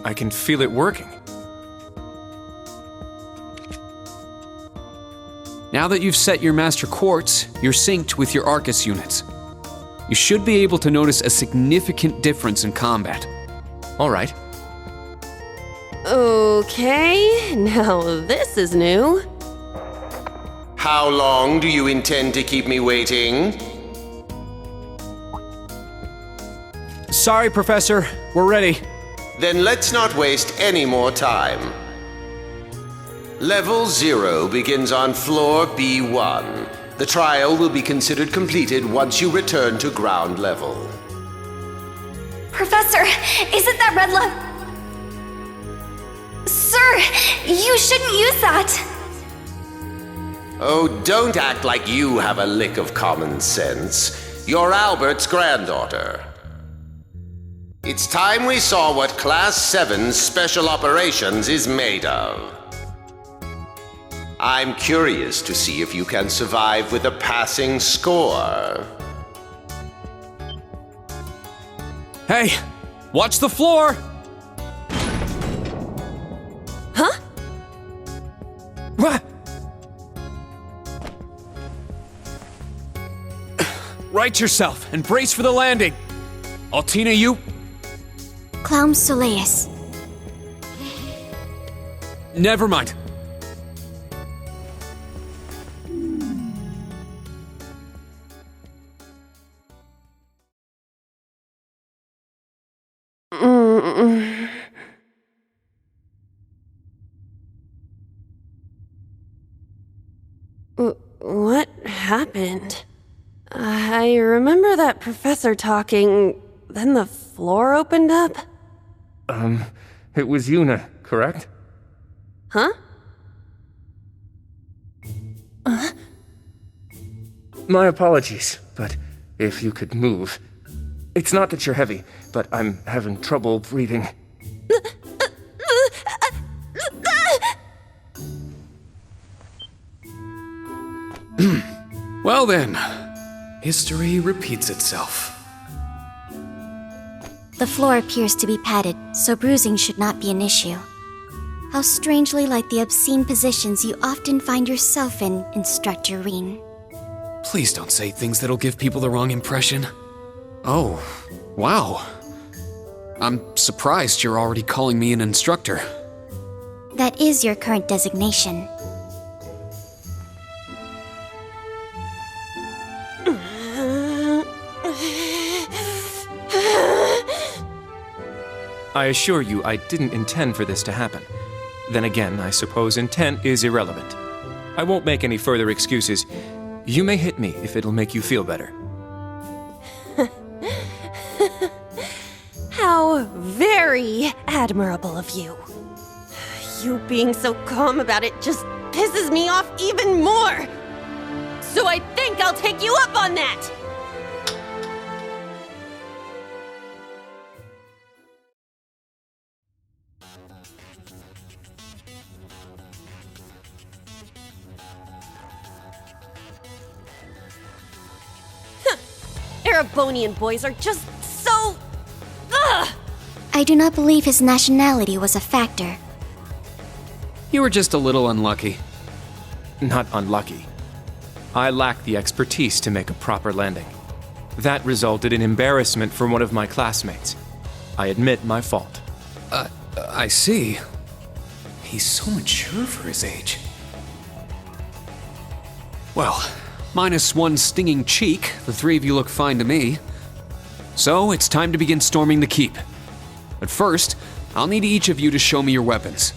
I can feel it working. Now that you've set your Master Quartz, you're synced with your Arcus units. You should be able to notice a significant difference in combat. All right. Okay, now this is new. How long do you intend to keep me waiting? Sorry, Professor. We're ready. Then let's not waste any more time. Level 0 begins on floor B1. The trial will be considered completed once you return to ground level. Professor, isn't that red love? Sir, Sir, you shouldn't use that. Oh, don't act like you have a lick of common sense. You're Albert's granddaughter. It's time we saw what Class 7 Special Operations is made of. I'm curious to see if you can survive with a passing score. Hey, watch the floor! Huh? What? Right yourself and brace for the landing. Altina, you... Clown Soleus. Never mind. What happened? I remember that professor talking, then the floor opened up? It was Yuna, correct? Huh? My apologies, but if you could move. It's not that you're heavy, but I'm having trouble breathing. Well then, history repeats itself. The floor appears to be padded, so bruising should not be an issue. How strangely like the obscene positions you often find yourself in, Instructor Reen. Please don't say things that'll give people the wrong impression. Oh, wow. I'm surprised you're already calling me an instructor. That is your current designation. I assure you, I didn't intend for this to happen. Then again, I suppose intent is irrelevant. I won't make any further excuses. You may hit me if it'll make you feel better. How very admirable of you. You being so calm about it just pisses me off even more. So I think I'll take you up on that. Erebonian boys are just so... Ugh! I do not believe his nationality was a factor. You were just a little unlucky. Not unlucky. I lacked the expertise to make a proper landing. That resulted in embarrassment for one of my classmates. I admit my fault. I see. He's so mature for his age. Well, minus one stinging cheek, the three of you look fine to me. So, it's time to begin storming the keep. But first, I'll need each of you to show me your weapons.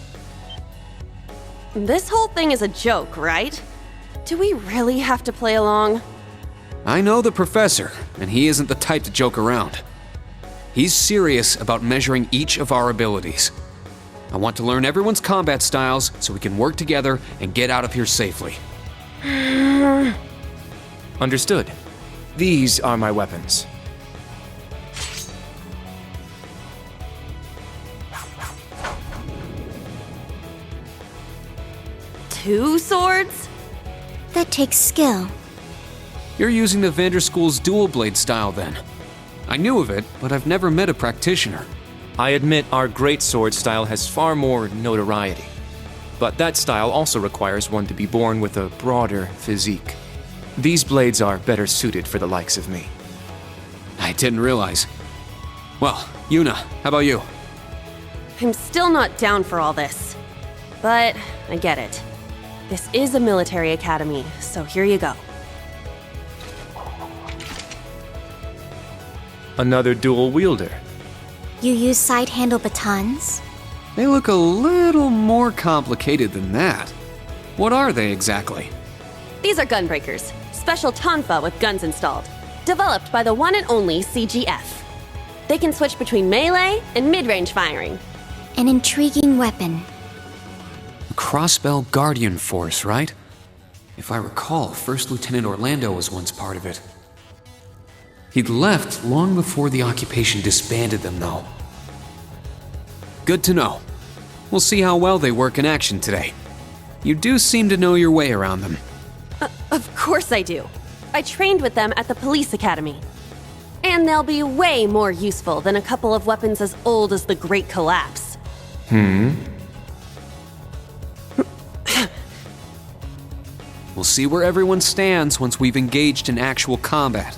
This whole thing is a joke, right? Do we really have to play along? I know the professor, and he isn't the type to joke around. He's serious about measuring each of our abilities. I want to learn everyone's combat styles so we can work together and get out of here safely. Understood. These are my weapons. Two swords? That takes skill. You're using the Vanderschool's dual blade style then. I knew of it, but I've never met a practitioner. I admit our greatsword style has far more notoriety. But that style also requires one to be born with a broader physique. These blades are better suited for the likes of me. I didn't realize. Well, Yuna, how about you? I'm still not down for all this. But I get it. This is a military academy, so here you go. Another dual wielder. You use side-handle batons? They look a little more complicated than that. What are they exactly? These are gunbreakers, special tonfa with guns installed, developed by the one and only CGF. They can switch between melee and mid-range firing. An intriguing weapon. Crossbell Guardian Force, right? If I recall, First Lieutenant Orlando was once part of it. He'd left long before the occupation disbanded them, though. Good to know. We'll see how well they work in action today. You do seem to know your way around them. Of course I do. I trained with them at the police academy. And they'll be way more useful than a couple of weapons as old as the Great Collapse. We'll see where everyone stands once we've engaged in actual combat.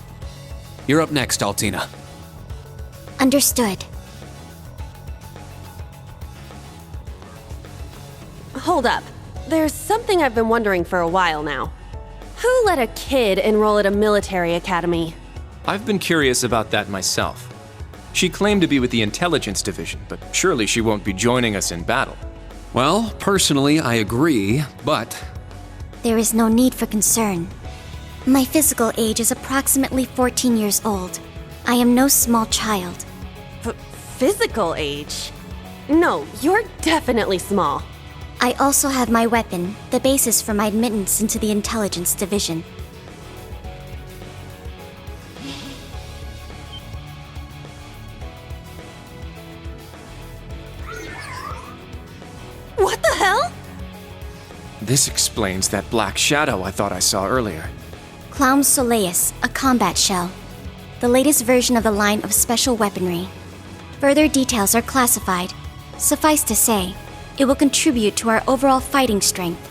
You're up next, Altina. Understood. Hold up. There's something I've been wondering for a while now. Who let a kid enroll at a military academy? I've been curious about that myself. She claimed to be with the intelligence division, but surely she won't be joining us in battle. Well, personally, I agree, but... There is no need for concern. My physical age is approximately 14 years old. I am no small child. Physical age? No, you're definitely small. I also have my weapon, the basis for my admittance into the intelligence division. What the hell? This explains that black shadow I thought I saw earlier. Clown Soleus, a combat shell. The latest version of the line of special weaponry. Further details are classified. Suffice to say, it will contribute to our overall fighting strength.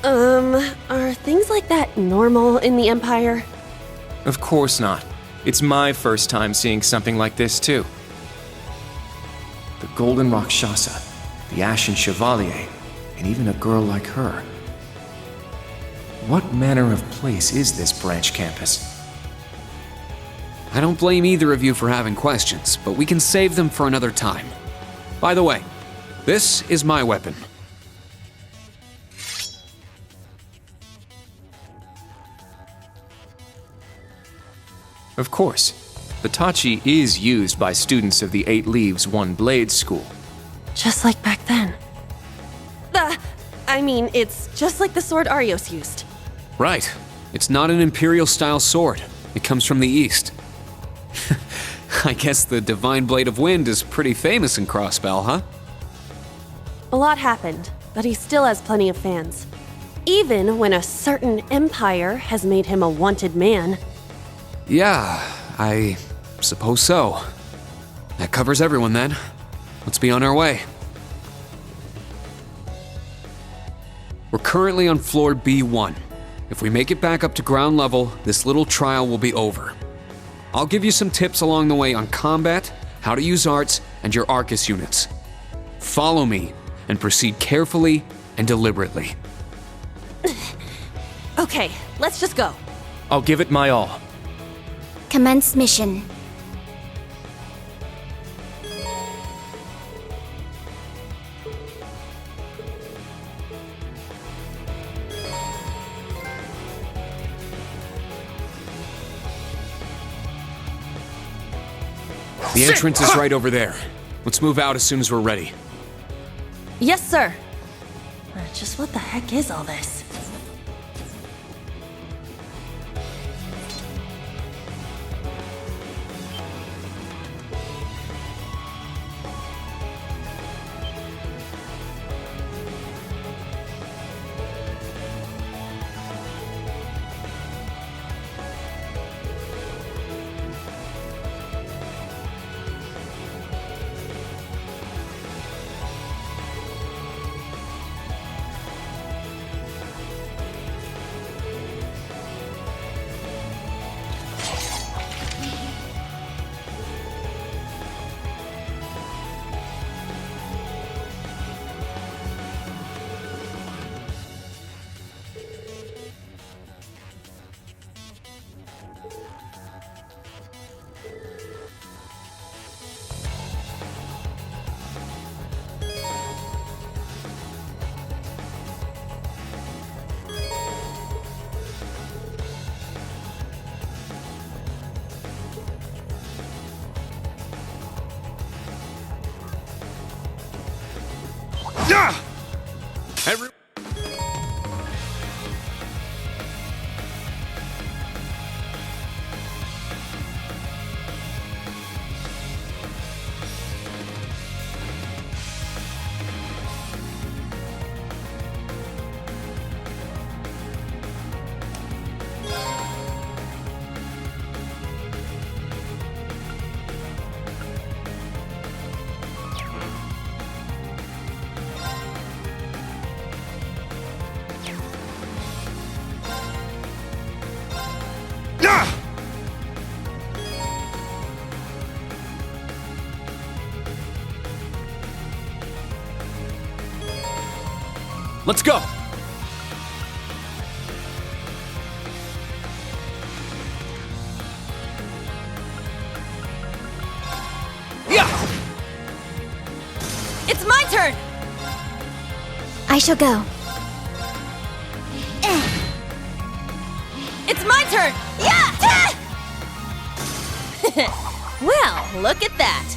Are things like that normal in the Empire? Of course not. It's my first time seeing something like this, too. The Golden Rakshasa, the Ashen Chevalier, and even a girl like her. What manner of place is this branch campus? I don't blame either of you for having questions, but we can save them for another time. By the way, this is my weapon. Of course, the Tachi is used by students of the 8 Leaves, 1 Blade school. Just like back then. It's just like the sword Arios used. Right. It's not an Imperial-style sword. It comes from the East. I guess the Divine Blade of Wind is pretty famous in Crossbell, huh? A lot happened, but he still has plenty of fans. Even when a certain empire has made him a wanted man. Yeah, I suppose so. That covers everyone then. Let's be on our way. We're currently on floor B1. If we make it back up to ground level, this little trial will be over. I'll give you some tips along the way on combat, how to use arts, and your Arcus units. Follow me, and proceed carefully and deliberately. Okay, let's just go. I'll give it my all. Commence mission. The entrance is right over there. Let's move out as soon as we're ready. Yes, sir. Just what the heck is all this? Let's go! Yeah! It's my turn! I shall go. It's my turn! Yeah! Well, look at that.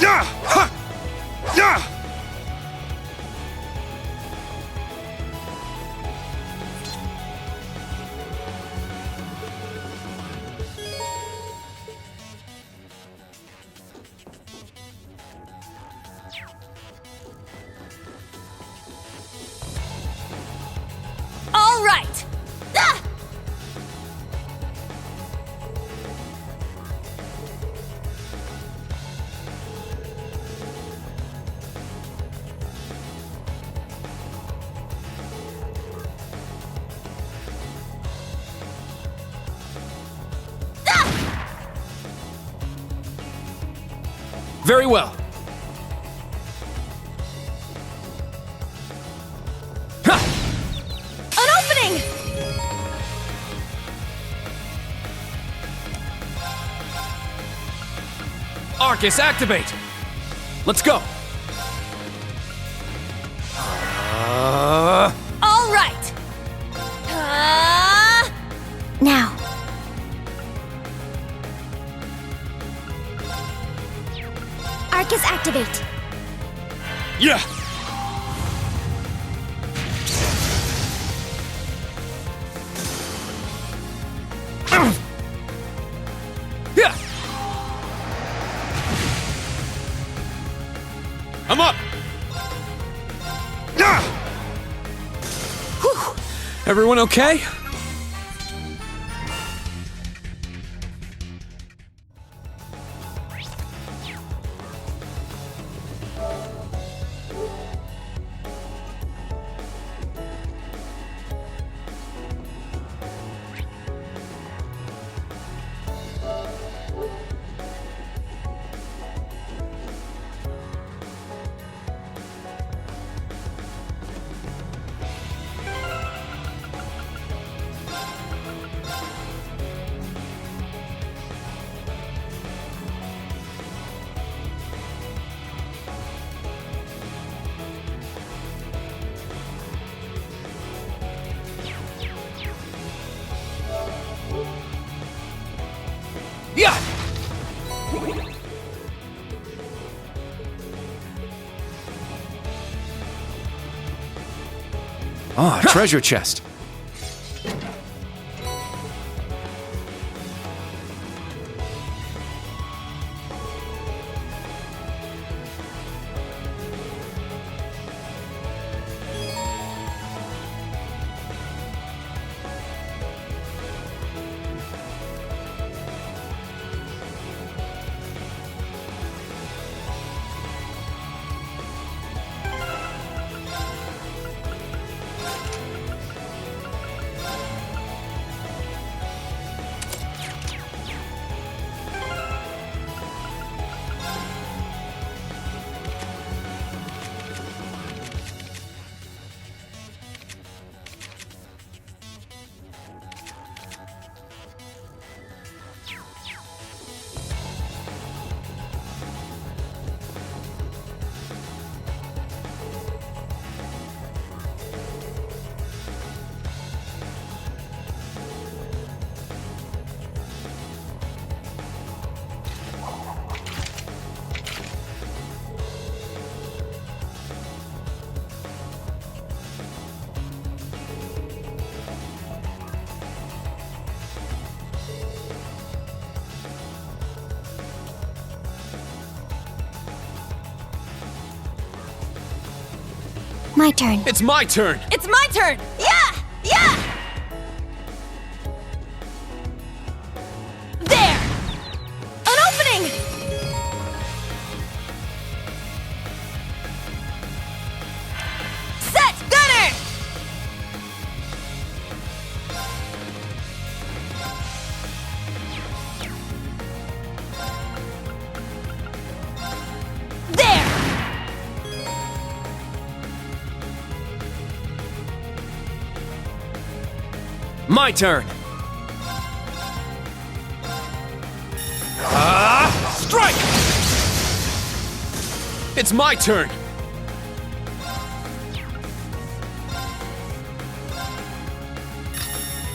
Yeah! Ha! Yeah! All right! Ah! Very well. An opening! Arcus, activate! Let's go! All right! Now. Arcus activate. Yeah! Yeah! I'm up! Whew. Everyone okay? Yeah! Ah, treasure chest. My turn. It's my turn! It's my turn! Yeah! Yeah! There! An opening! Set! Gunner! There! My turn! Strike! It's my turn!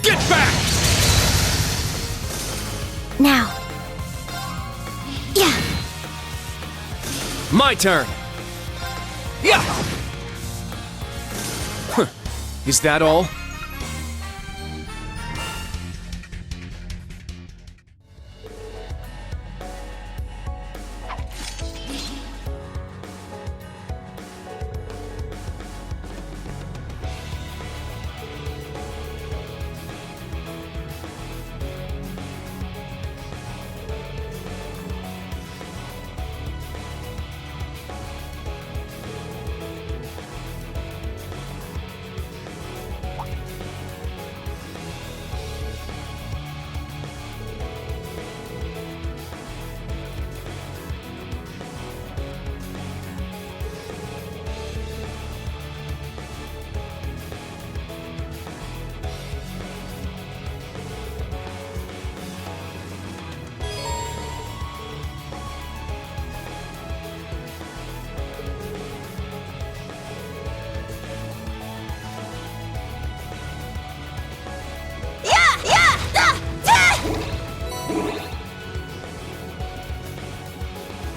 Get back! Now. Yeah. My turn! Yeah! Huh. Is that all?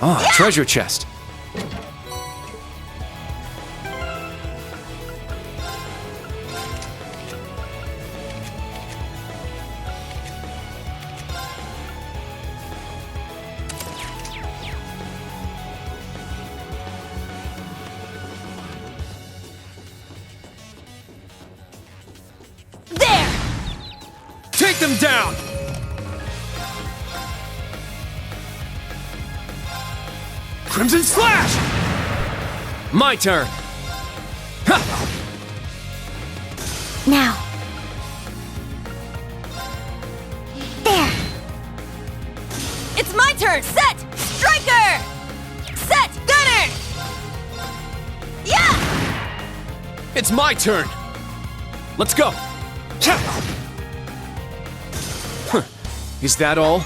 Ah, treasure chest. There! Take them down! Crimson Slash! My turn! Ha! Now. There. It's my turn! Set! Striker! Set! Gunner! Yeah! It's my turn! Let's go! Huh. Is that all?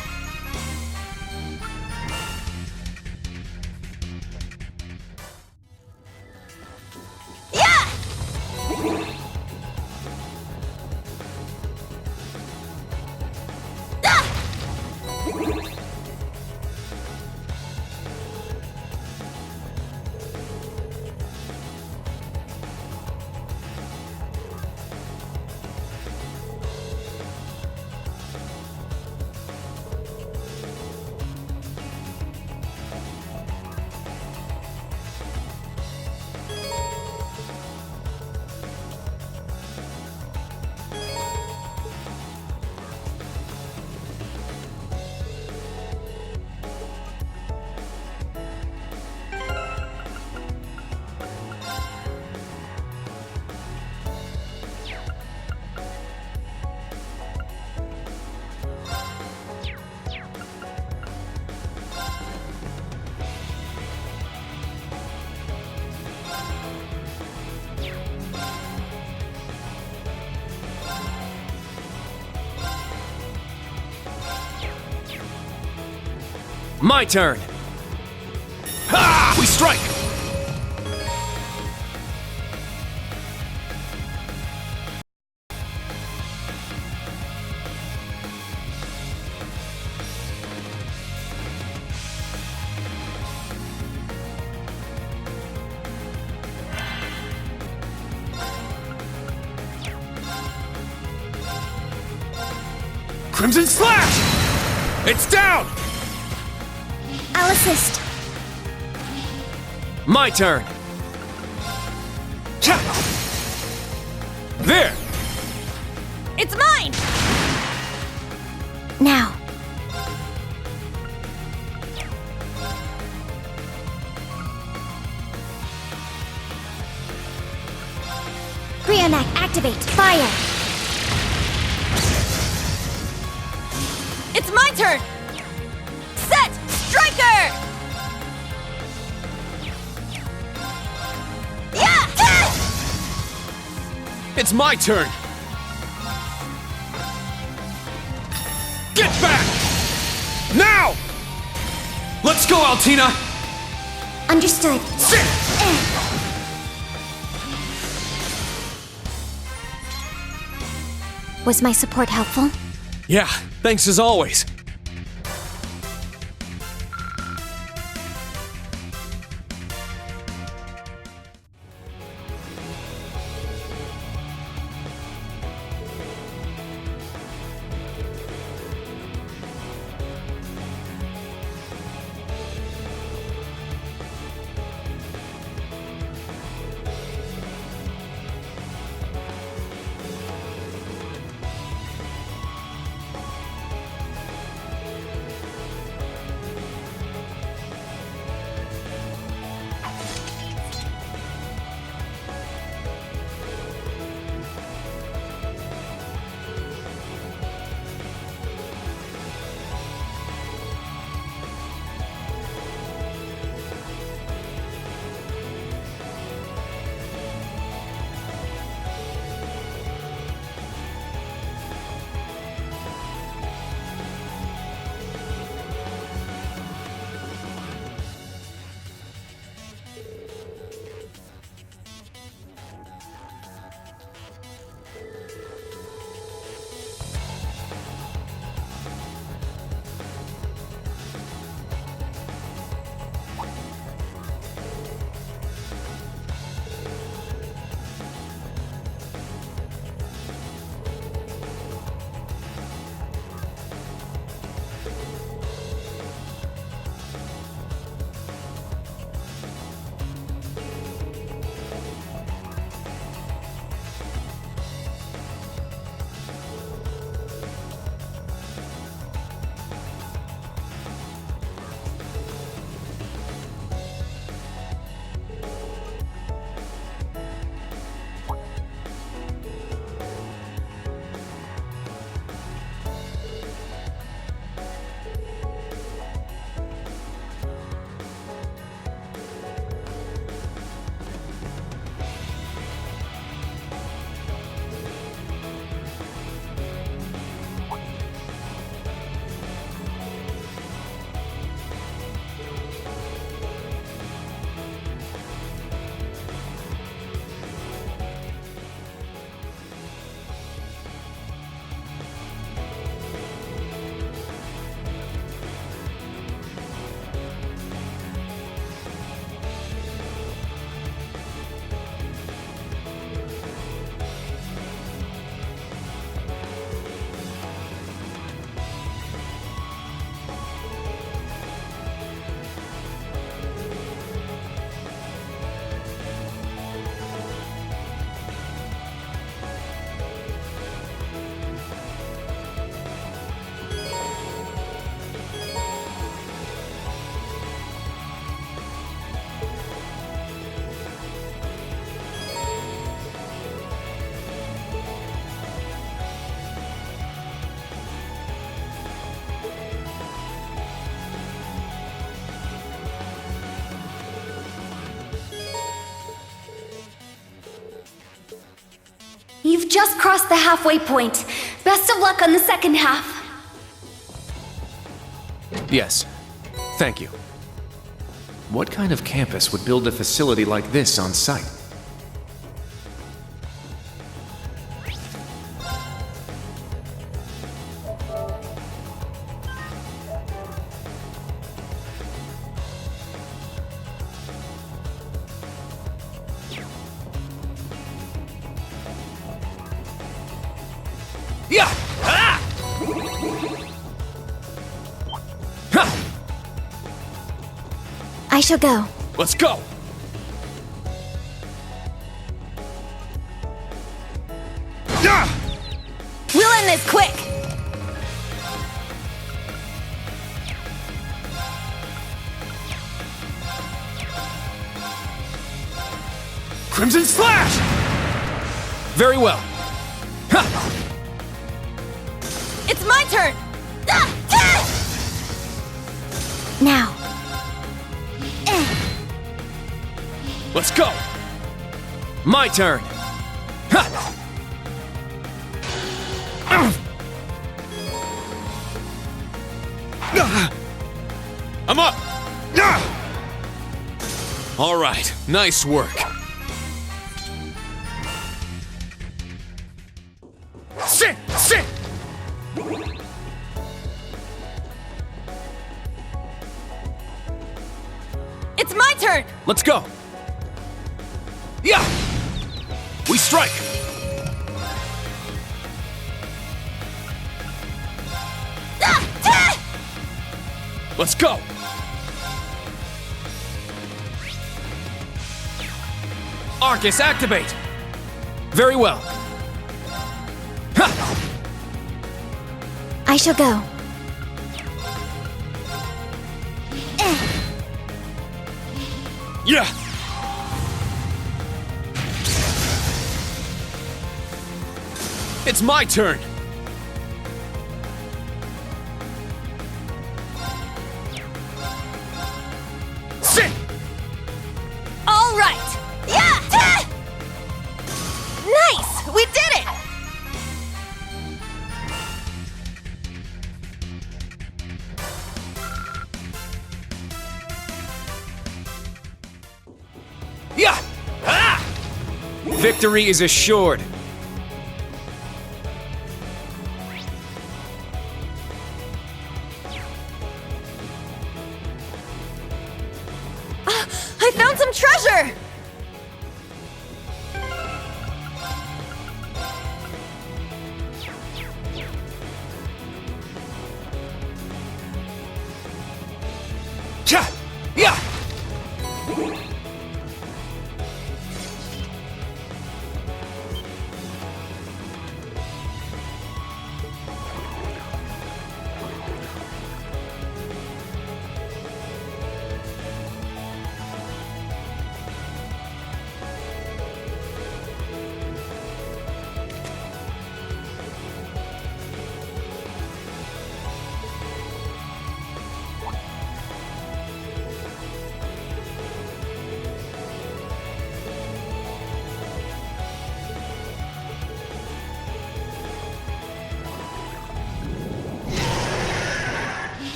My turn! Ha! We strike! Crimson Slash! It's down! I'll assist. My turn! There! It's mine! Now. Brionac, activate. Fire. It's my turn! Set! Striker! Yeah! It's my turn! Get back! Now! Let's go, Altina! Understood. Was my support helpful? Yeah, thanks as always. You've just crossed the halfway point. Best of luck on the second half. Yes. Thank you. What kind of campus would build a facility like this on site? Yeah! Ah! I shall go. Let's go! We'll end this quick! Crimson Slash! Very well. It's my turn! Now. Let's go! My turn! I'm up! All right, nice work. Sit! Sit! It's my turn! Let's go! Yeah! We strike! Let's go! Arcus, activate! Very well. I shall go. Yeah! It's my turn! Sit! All right! Yeah! Nice! We did it! Yeah! Ah! Victory is assured. I found some treasure! Yeah! Yeah!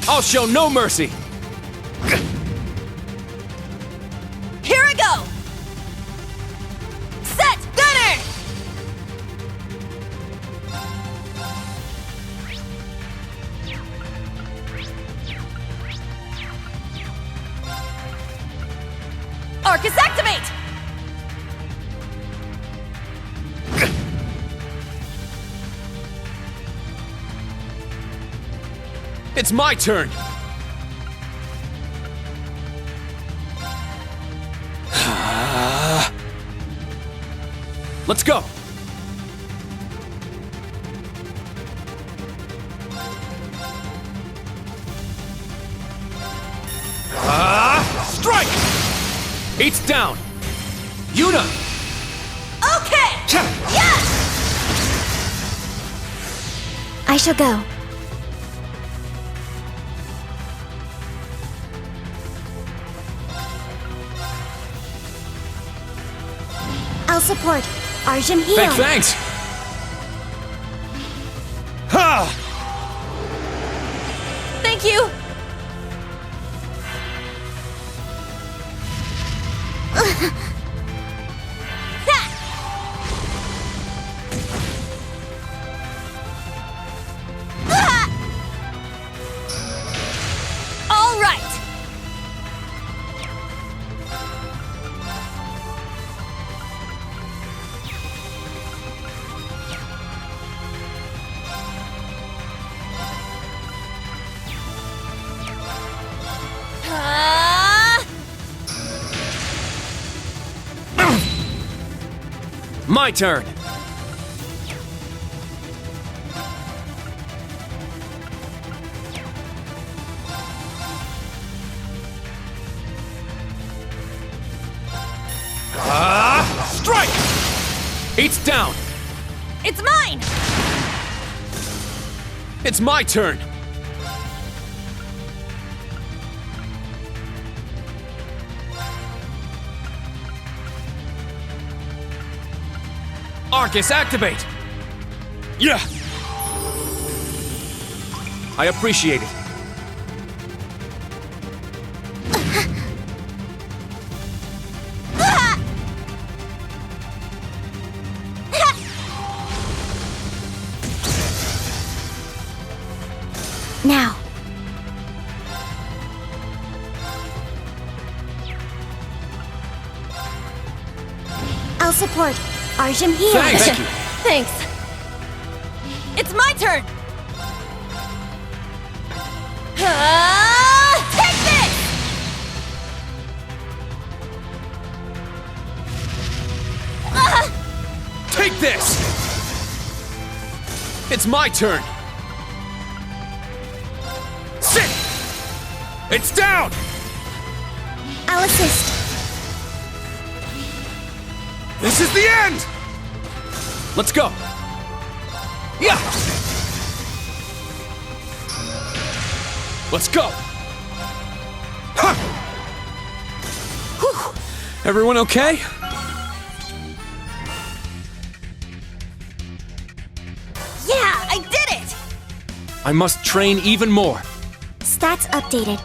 I'll show no mercy! Here I go! Set! Gunner! Arcus, activate! It's my turn! Let's go! Strike! Eight's down! Yuna! Okay! Yes! I shall go. I'll support. Arjun heal. Thanks! Ha! Thank you! All right! My turn! Strike! It's down! It's mine! It's my turn! Arcus, activate! Yeah! I appreciate it. Now. I'll support. Arjum here. Thanks. Thank you. Thanks. It's my turn! Take this! Take this! It's my turn! Sit! It's down! I'll assist. This is the end! Let's go! Yeah! Let's go! Ha! Whew. Everyone okay? Yeah, I did it! I must train even more. Stats updated.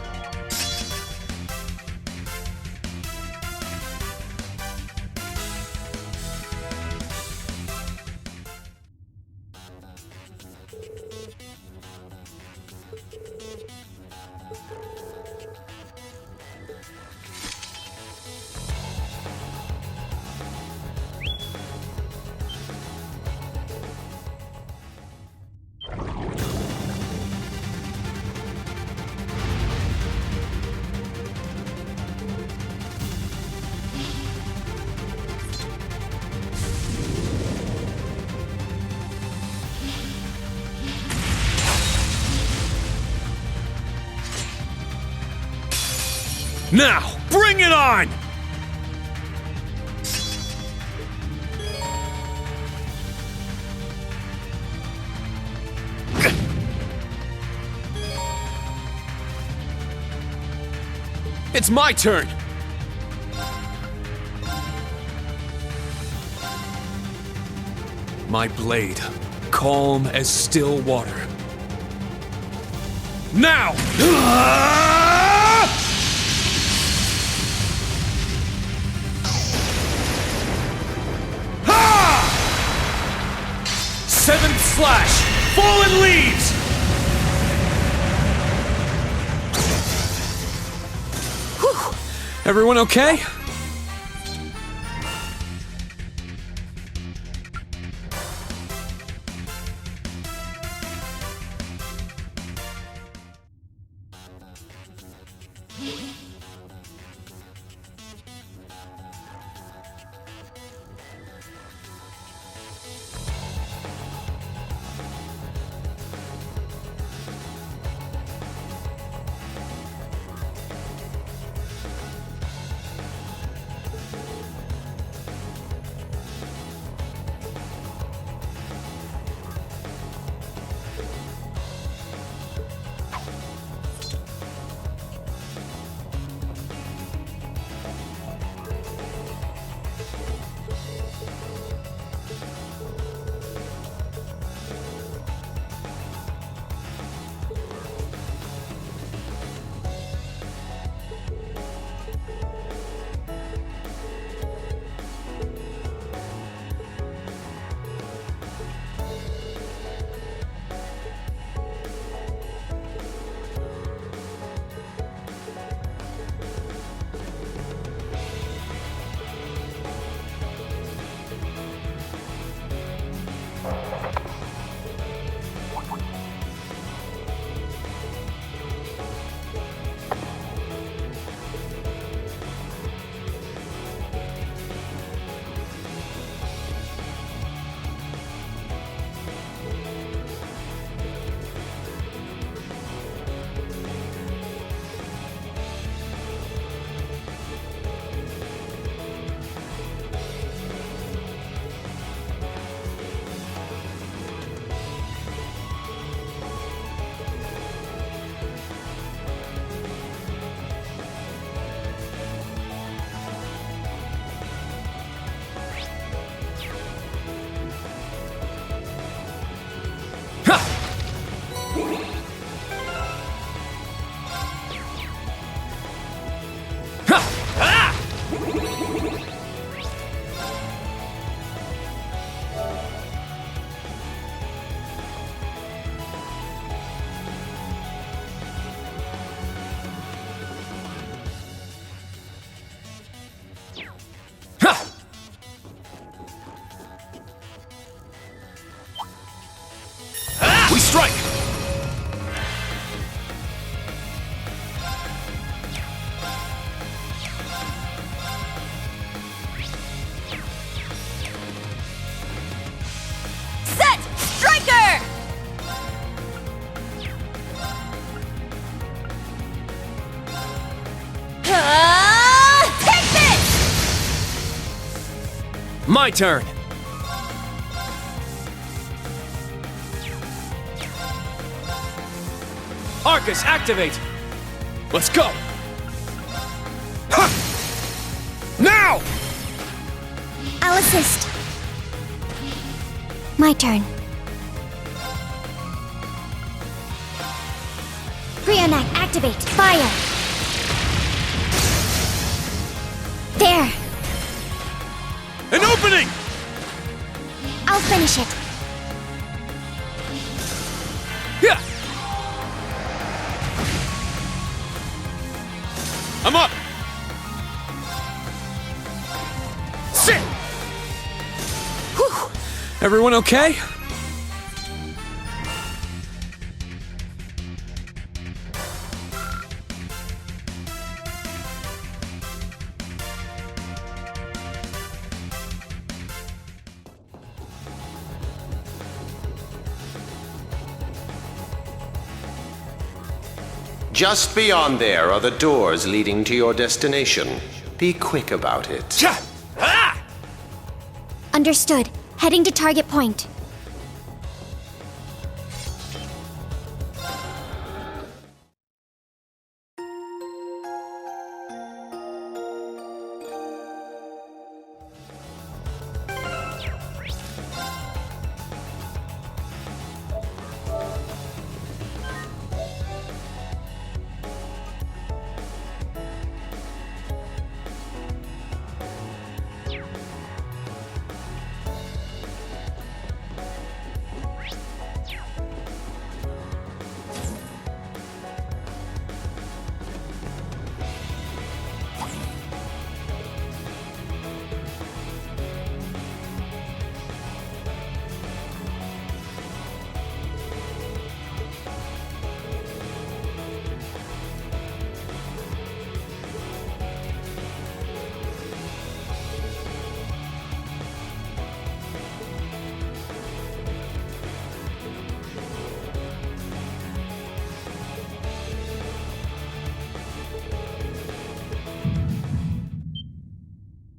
Now, bring it on! It's my turn! My blade, calm as still water. Now! Seventh slash! Fallen leaves! Whew. Everyone okay? strike! Set! Striker! Take this! My turn! Arcus, activate! Let's go! Ha! Now! I'll assist. My turn. Brionac, activate. Fire. There. An opening! I'll finish it. Yeah! I'm up! Sit! Whew. Everyone okay? Just beyond there are the doors leading to your destination. Be quick about it. Understood. Heading to target point.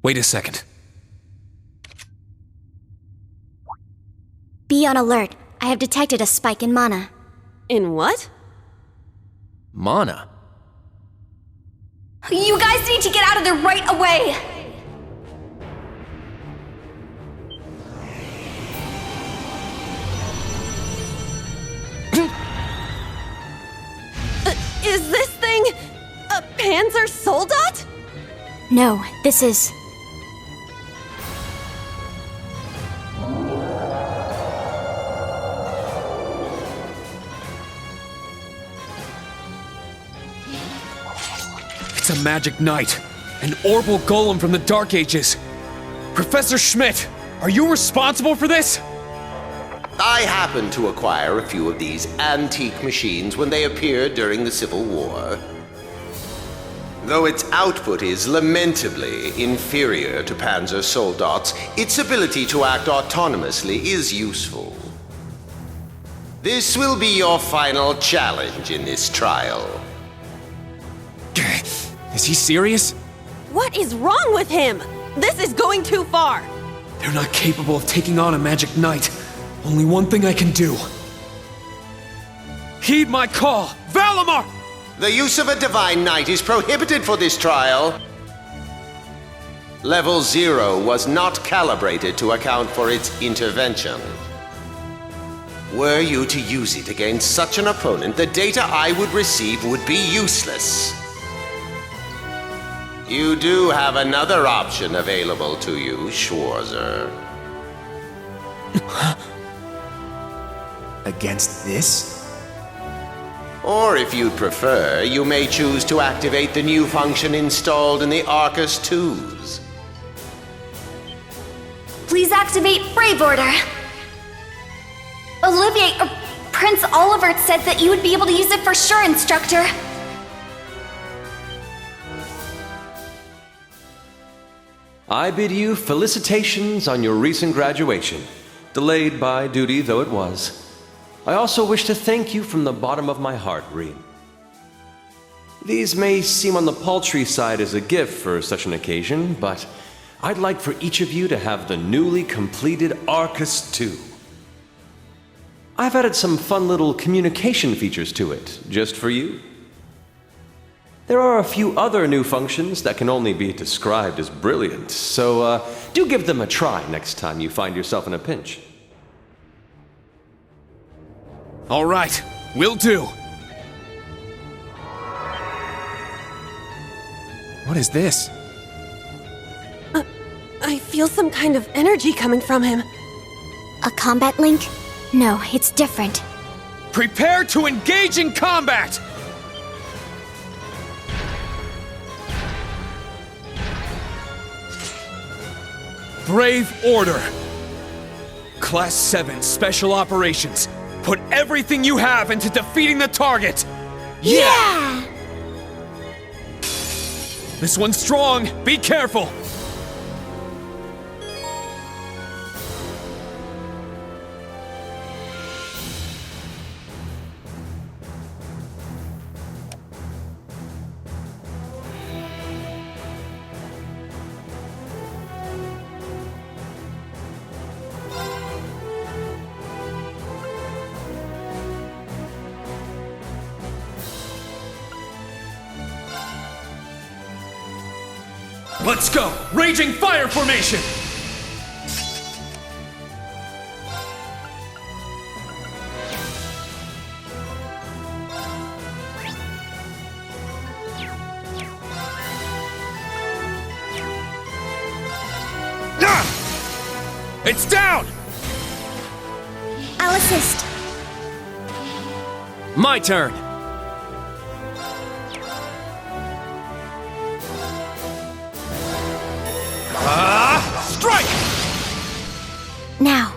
Wait a second. Be on alert. I have detected a spike in mana. In what? Mana? You guys need to get out of there right away! Is this thing a Panzer Soldat? No, this is... It's a magic knight. An orbital golem from the Dark Ages. Professor Schmidt, are you responsible for this? I happened to acquire a few of these antique machines when they appeared during the Civil War. Though its output is lamentably inferior to Panzer Soldat's, its ability to act autonomously is useful. This will be your final challenge in this trial. Is he serious? What is wrong with him? This is going too far. They're not capable of taking on a magic knight. Only one thing I can do. Heed my call, Valimar! The use of a divine knight is prohibited for this trial. Level 0 was not calibrated to account for its intervention. Were you to use it against such an opponent, the data I would receive would be useless. You do have another option available to you, Schwarzer. Against this? Or if you'd prefer, you may choose to activate the new function installed in the Arcus 2s. Please activate Brave Order. Alleviate or Prince Olivert said that you would be able to use it for sure, Instructor. I bid you felicitations on your recent graduation, delayed by duty though it was. I also wish to thank you from the bottom of my heart, Reen. These may seem on the paltry side as a gift for such an occasion, but I'd like for each of you to have the newly completed Arcus 2. I've added some fun little communication features to it, just for you. There are a few other new functions that can only be described as brilliant, so do give them a try next time you find yourself in a pinch. All right, will do. What is this? I feel some kind of energy coming from him. A combat link? No, it's different. Prepare to engage in combat! Brave Order. Class 7 Special Operations. Put everything you have into defeating the target! Yeah! This one's strong! Be careful! Let's go! Raging Fire Formation! Ah! It's down! I'll assist. My turn! Strike! Now.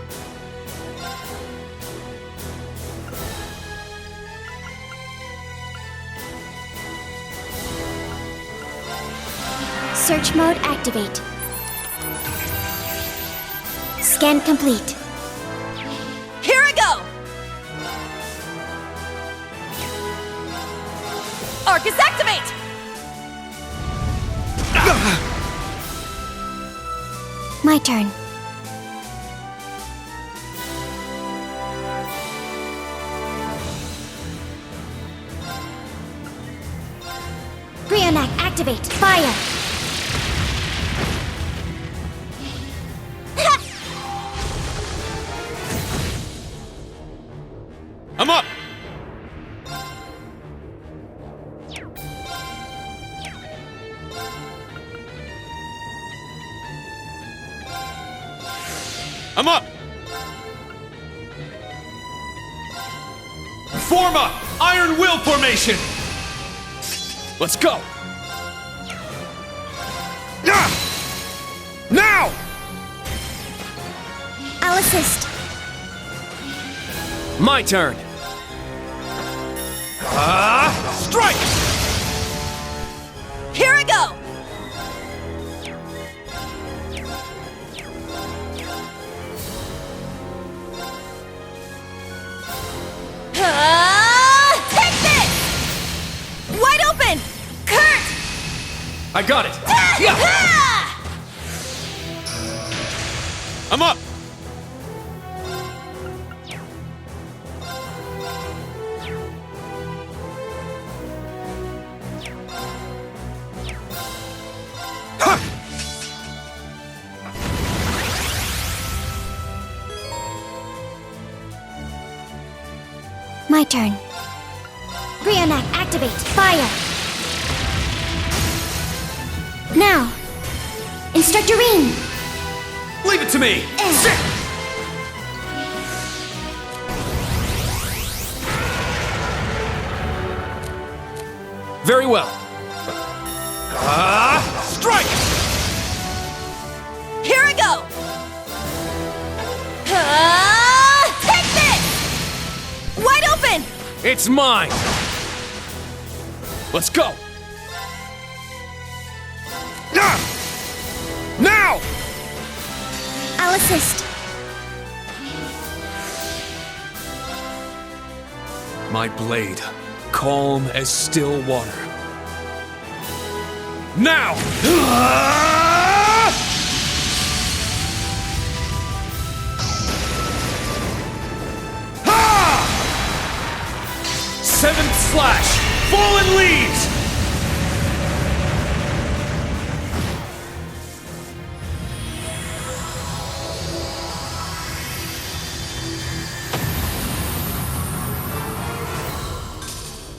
Search mode activate. Scan complete. Here I go! Arcus activate! My turn. Brionac activate. Fire. I'm up! I'm up! Form up! Iron Will Formation! Let's go! Now! I'll assist. My turn! Strike! Here I go! Take this! Wide open! Kurt! I got it! Yeah! I'm up! My turn. Brionac activate. Fire. Now. Instructor Reen. Leave it to me! Sit! Very well. Strike! Here I go! Take this! Wide It's mine! Let's go! Now! I'll assist. My blade, calm as still water. Now! 7th slash! Fallen leaves!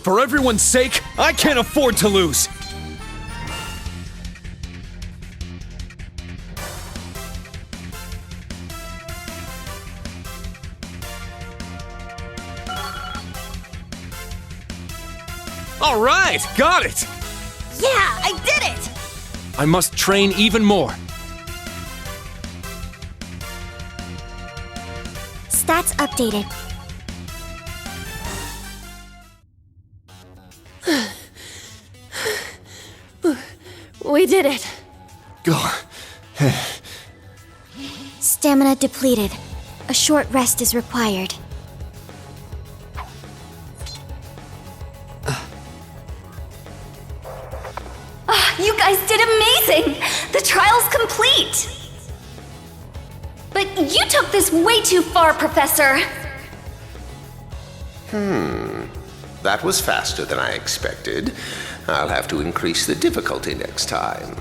For everyone's sake, I can't afford to lose! All right, got it! Yeah, I did it! I must train even more. Stats updated. We did it. Go. Stamina depleted. A short rest is required. You guys did amazing! The trial's complete! But you took this way too far, Professor! That was faster than I expected. I'll have to increase the difficulty next time.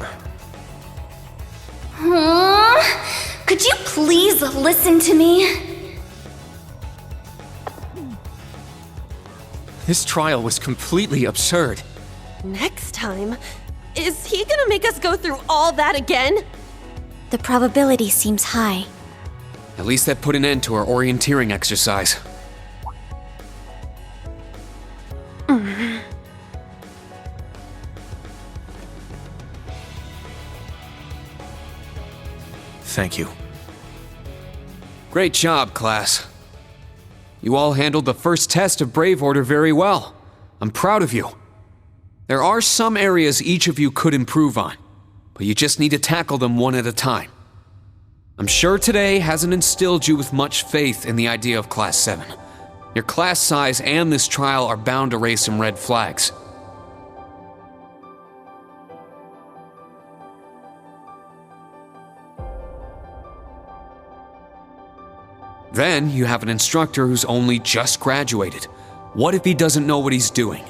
Could you please listen to me? This trial was completely absurd. Next time? Is he gonna make us go through all that again? The probability seems high. At least that put an end to our orienteering exercise. Thank you. Great job, class. You all handled the first test of Brave Order very well. I'm proud of you. There are some areas each of you could improve on, but you just need to tackle them one at a time. I'm sure today hasn't instilled you with much faith in the idea of Class 7. Your class size and this trial are bound to raise some red flags. Then you have an instructor who's only just graduated. What if he doesn't know what he's doing?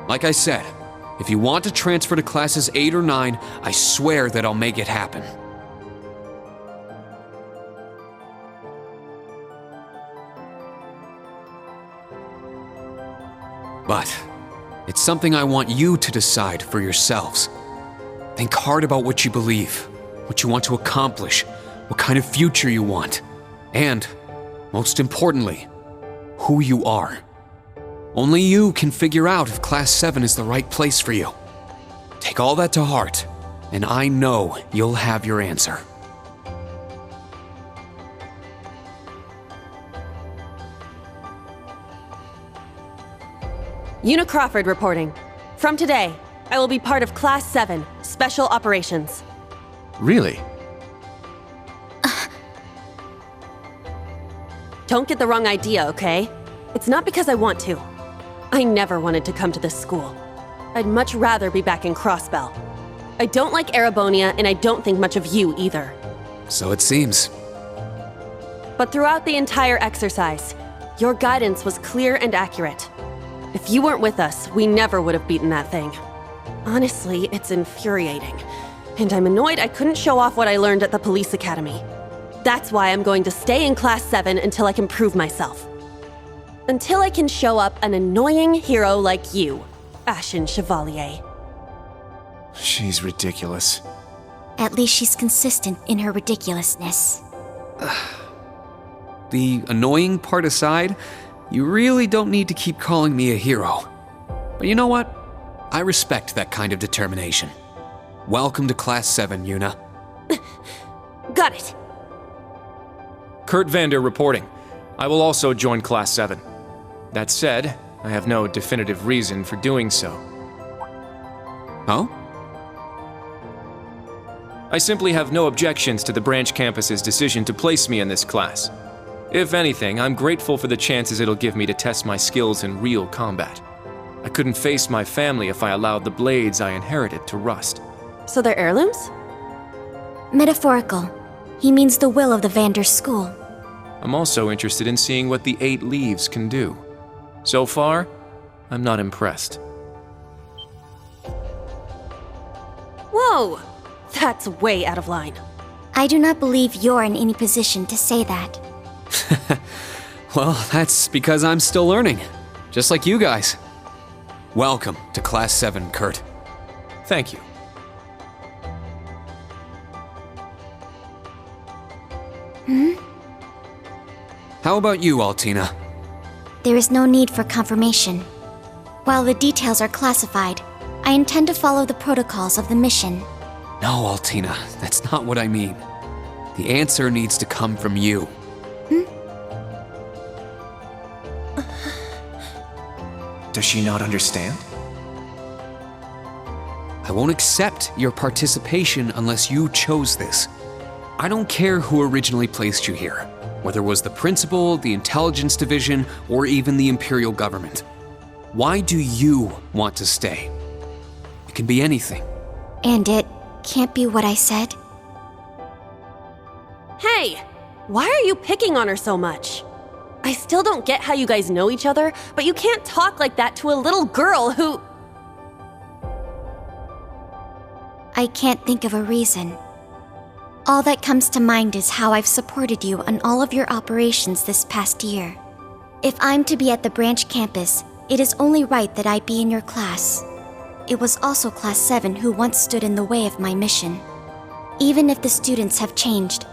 Like I said, if you want to transfer to classes 8 or 9, I swear that I'll make it happen. But it's something I want you to decide for yourselves. Think hard about what you believe, what you want to accomplish, what kind of future you want, and, most importantly, who you are. Only you can figure out if Class 7 is the right place for you. Take all that to heart, and I know you'll have your answer. Una Crawford reporting. From today, I will be part of Class 7, Special Operations. Really? Don't get the wrong idea, okay? It's not because I want to. I never wanted to come to this school. I'd much rather be back in Crossbell. I don't like Erebonia, and I don't think much of you either. So it seems. But throughout the entire exercise, your guidance was clear and accurate. If you weren't with us, we never would have beaten that thing. Honestly, it's infuriating. And I'm annoyed I couldn't show off what I learned at the police academy. That's why I'm going to stay in Class 7 until I can prove myself. Until I can show up an annoying hero like you, Ashen Chevalier. She's ridiculous. At least she's consistent in her ridiculousness. The annoying part aside, you really don't need to keep calling me a hero. But you know what? I respect that kind of determination. Welcome to Class 7, Yuna. Got it. Kurt Vander reporting. I will also join Class 7. That said, I have no definitive reason for doing so. Oh? I simply have no objections to the branch campus's decision to place me in this class. If anything, I'm grateful for the chances it'll give me to test my skills in real combat. I couldn't face my family if I allowed the blades I inherited to rust. So they're heirlooms? Metaphorical. He means the will of the Vander school. I'm also interested in seeing what the 8 leaves can do. So far, I'm not impressed. Whoa! That's way out of line. I do not believe you're in any position to say that. Well, that's because I'm still learning. Just like you guys. Welcome to Class 7, Kurt. Thank you. How about you, Altina? There is no need for confirmation. While the details are classified, I intend to follow the protocols of the mission. No, Altina, that's not what I mean. The answer needs to come from you. Does she not understand? I won't accept your participation unless you chose this. I don't care who originally placed you here, whether it was the principal, the intelligence division, or even the imperial government. Why do you want to stay? It can be anything. And it can't be what I said? Hey! Why are you picking on her so much? I still don't get how you guys know each other, but you can't talk like that to a little girl who... I can't think of a reason. All that comes to mind is how I've supported you on all of your operations this past year. If I'm to be at the branch campus, it is only right that I be in your class. It was also Class 7 who once stood in the way of my mission. Even if the students have changed,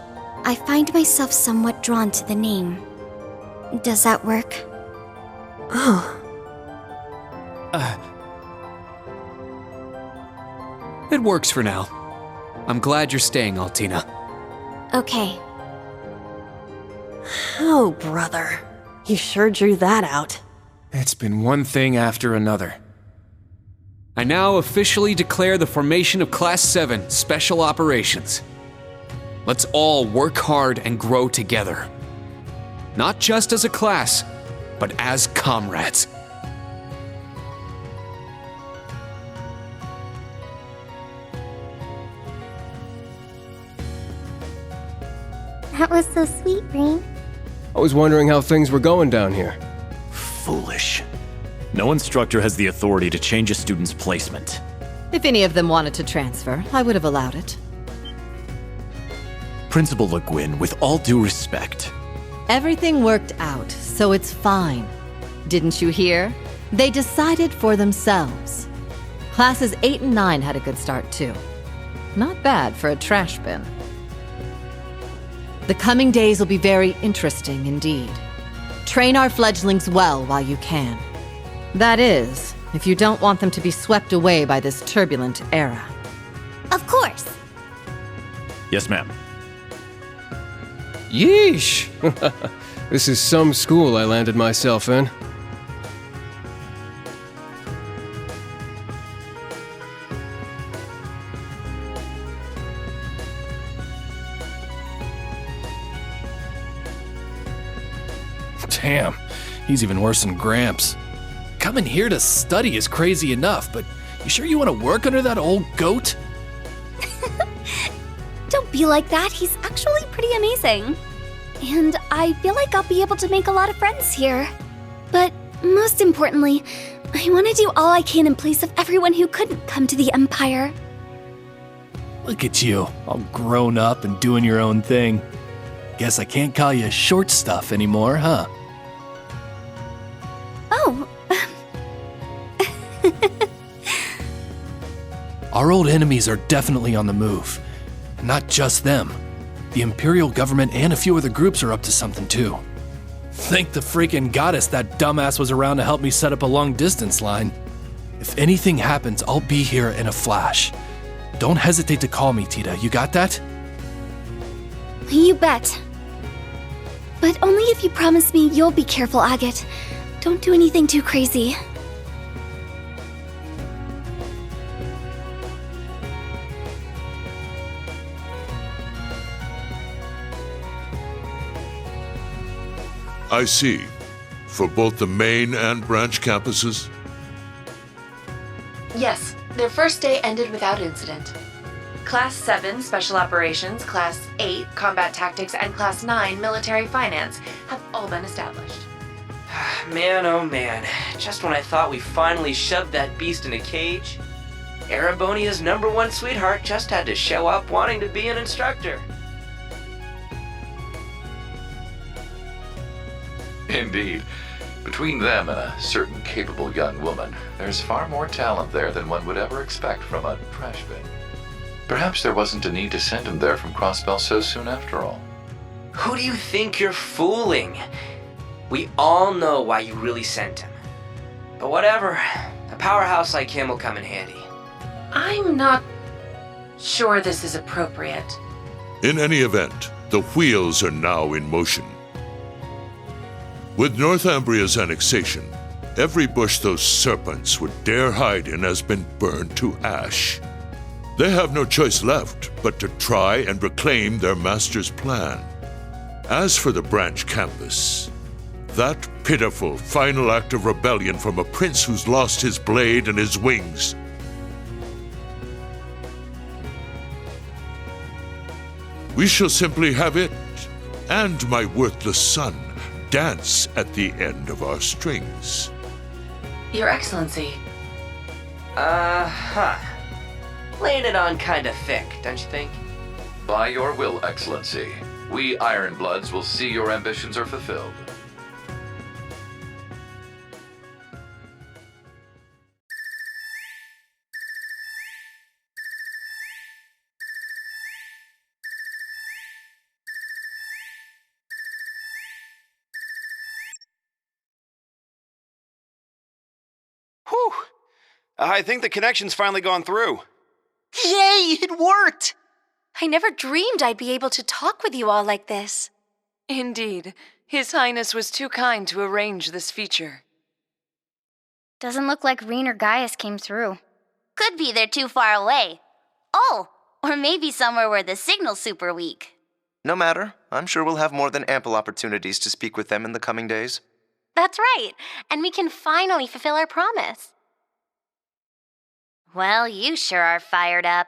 I find myself somewhat drawn to the name. Does that work? It works for now. I'm glad you're staying, Altina. Okay. Oh, brother. You sure drew that out. It's been one thing after another. I now officially declare the formation of Class 7 Special Operations. Let's all work hard and grow together. Not just as a class, but as comrades. That was so sweet, Rain. I was wondering how things were going down here. Foolish. No instructor has the authority to change a student's placement. If any of them wanted to transfer, I would have allowed it. Principal Le Guin, with all due respect. Everything worked out, so it's fine. Didn't you hear? They decided for themselves. Classes 8 and 9 had a good start, too. Not bad for a trash bin. The coming days will be very interesting indeed. Train our fledglings well while you can. That is, if you don't want them to be swept away by this turbulent era. Of course. Yes, ma'am. Yeesh! This is some school I landed myself in. Damn, he's even worse than Gramps. Coming here to study is crazy enough, but you sure you want to work under that old goat? Don't be like that. He's actually pretty amazing. And I feel like I'll be able to make a lot of friends here. But most importantly, I want to do all I can in place of everyone who couldn't come to the Empire. Look at you, all grown up and doing your own thing. Guess I can't call you short stuff anymore, huh? Oh. Our old enemies are definitely on the move. Not just them. The Imperial government and a few other groups are up to something too. Thank the freaking goddess that dumbass was around to help me set up a long-distance line. If anything happens, I'll be here in a flash. Don't hesitate to call me, Tita. You got that? You bet. But only if you promise me you'll be careful, Agate. Don't do anything too crazy. I see. For both the main and branch campuses? Yes, their first day ended without incident. Class 7 Special Operations, Class 8 Combat Tactics, and Class 9 Military Finance have all been established. Man, oh man. Just when I thought we finally shoved that beast in a cage, Erebonia's #1 sweetheart just had to show up wanting to be an instructor. Indeed. Between them and a certain capable young woman, there's far more talent there than one would ever expect from a trash bin. Perhaps there wasn't a need to send him there from Crossbell so soon after all. Who do you think you're fooling? We all know why you really sent him. But whatever, a powerhouse like him will come in handy. I'm not sure this is appropriate. In any event, the wheels are now in motion. With Northumbria's annexation, every bush those serpents would dare hide in has been burned to ash. They have no choice left but to try and reclaim their master's plan. As for the branch campus, that pitiful final act of rebellion from a prince who's lost his blade and his wings. We shall simply have it, and my worthless son, dance at the end of our strings. Your Excellency. Laying it on kinda thick, don't you think? By your will, Excellency, we Ironbloods will see your ambitions are fulfilled. Whew! I think the connection's finally gone through. Yay, it worked! I never dreamed I'd be able to talk with you all like this. Indeed, His Highness was too kind to arrange this feature. Doesn't look like Reen or Gaius came through. Could be they're too far away. Oh, or maybe somewhere where the signal's super weak. No matter. I'm sure we'll have more than ample opportunities to speak with them in the coming days. That's right, and we can finally fulfill our promise. Well, you sure are fired up.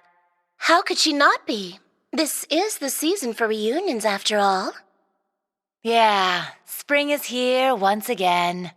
How could she not be? This is the season for reunions, after all. Yeah, spring is here once again.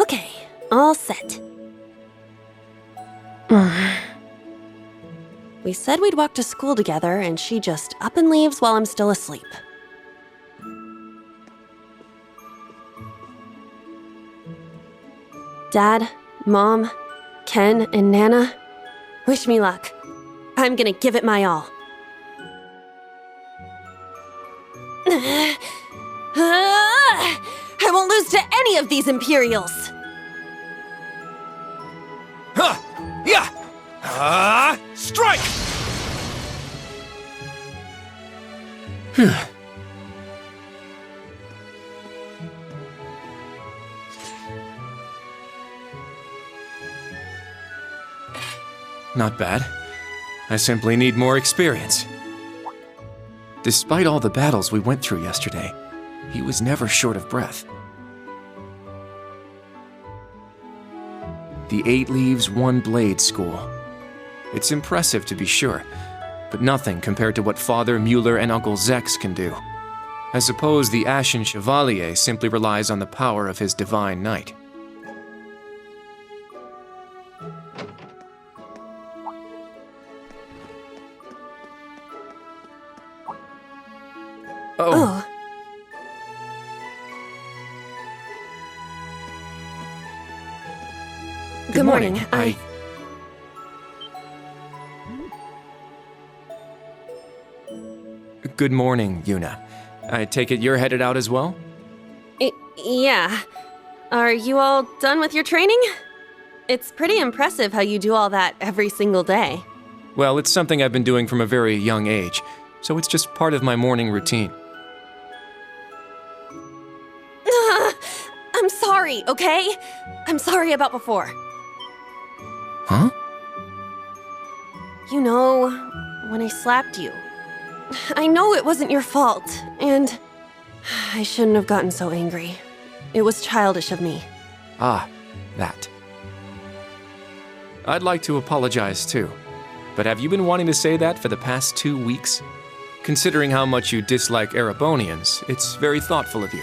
Okay, all set. We said we'd walk to school together, and she just up and leaves while I'm still asleep. Dad, Mom, Ken, and Nana, wish me luck. I'm gonna give it my all. I won't lose to any of these Imperials! Strike! Not bad. I simply need more experience. Despite all the battles we went through yesterday, he was never short of breath. The 8 Leaves, 1 Blade School. It's impressive to be sure, but nothing compared to what Father Mueller and Uncle Zex can do. I suppose the Ashen Chevalier simply relies on the power of his Divine Knight. Oh. Good morning. Good morning, Yuna. I take it you're headed out as well? Yeah. Are you all done with your training? It's pretty impressive how you do all that every single day. Well, it's something I've been doing from a very young age, so it's just part of my morning routine. I'm sorry, okay? I'm sorry about before. Huh? You know, when I slapped you. I know it wasn't your fault, and I shouldn't have gotten so angry. It was childish of me. Ah, that. I'd like to apologize too, but have you been wanting to say that for the past 2 weeks? Considering how much you dislike Erebonians, it's very thoughtful of you.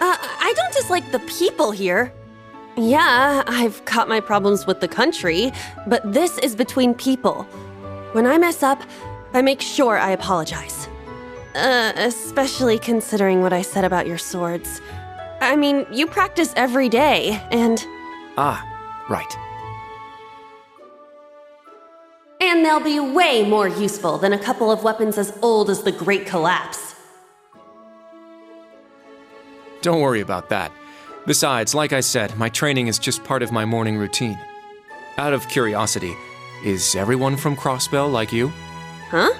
I don't dislike the people here. Yeah, I've got my problems with the country, but this is between people. When I mess up, I make sure I apologize. Especially considering what I said about your swords. I mean, you practice every day, and... Ah, right. And they'll be way more useful than a couple of weapons as old as the Great Collapse. Don't worry about that. Besides, like I said, my training is just part of my morning routine. Out of curiosity, is everyone from Crossbell like you? Huh?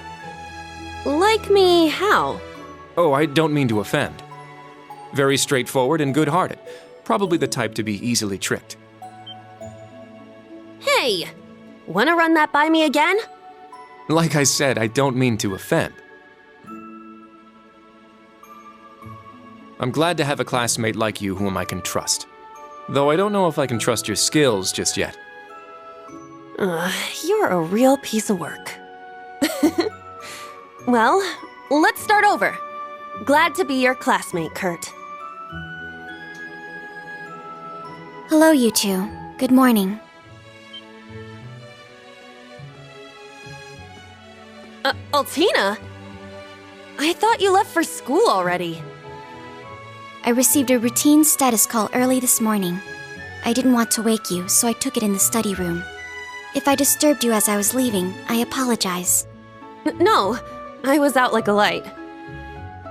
Like me how? Oh, I don't mean to offend. Very straightforward and good-hearted. Probably the type to be easily tricked. Hey! Wanna run that by me again? Like I said, I don't mean to offend. I'm glad to have a classmate like you whom I can trust. Though I don't know if I can trust your skills just yet. You're a real piece of work. Well, let's start over. Glad to be your classmate, Kurt. Hello, you two. Good morning. Altina? I thought you left for school already. I received a routine status call early this morning. I didn't want to wake you, so I took it in the study room. If I disturbed you as I was leaving, I apologize. No, I was out like a light.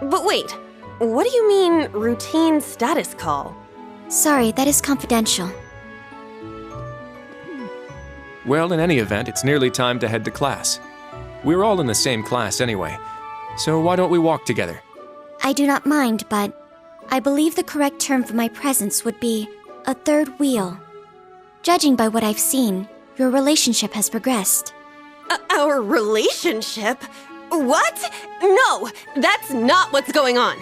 But wait, what do you mean, routine status call? Sorry, that is confidential. Well, in any event, it's nearly time to head to class. We're all in the same class anyway, so why don't we walk together? I do not mind, but I believe the correct term for my presence would be a third wheel. Judging by what I've seen, your relationship has progressed. Our relationship? What? No, that's not what's going on.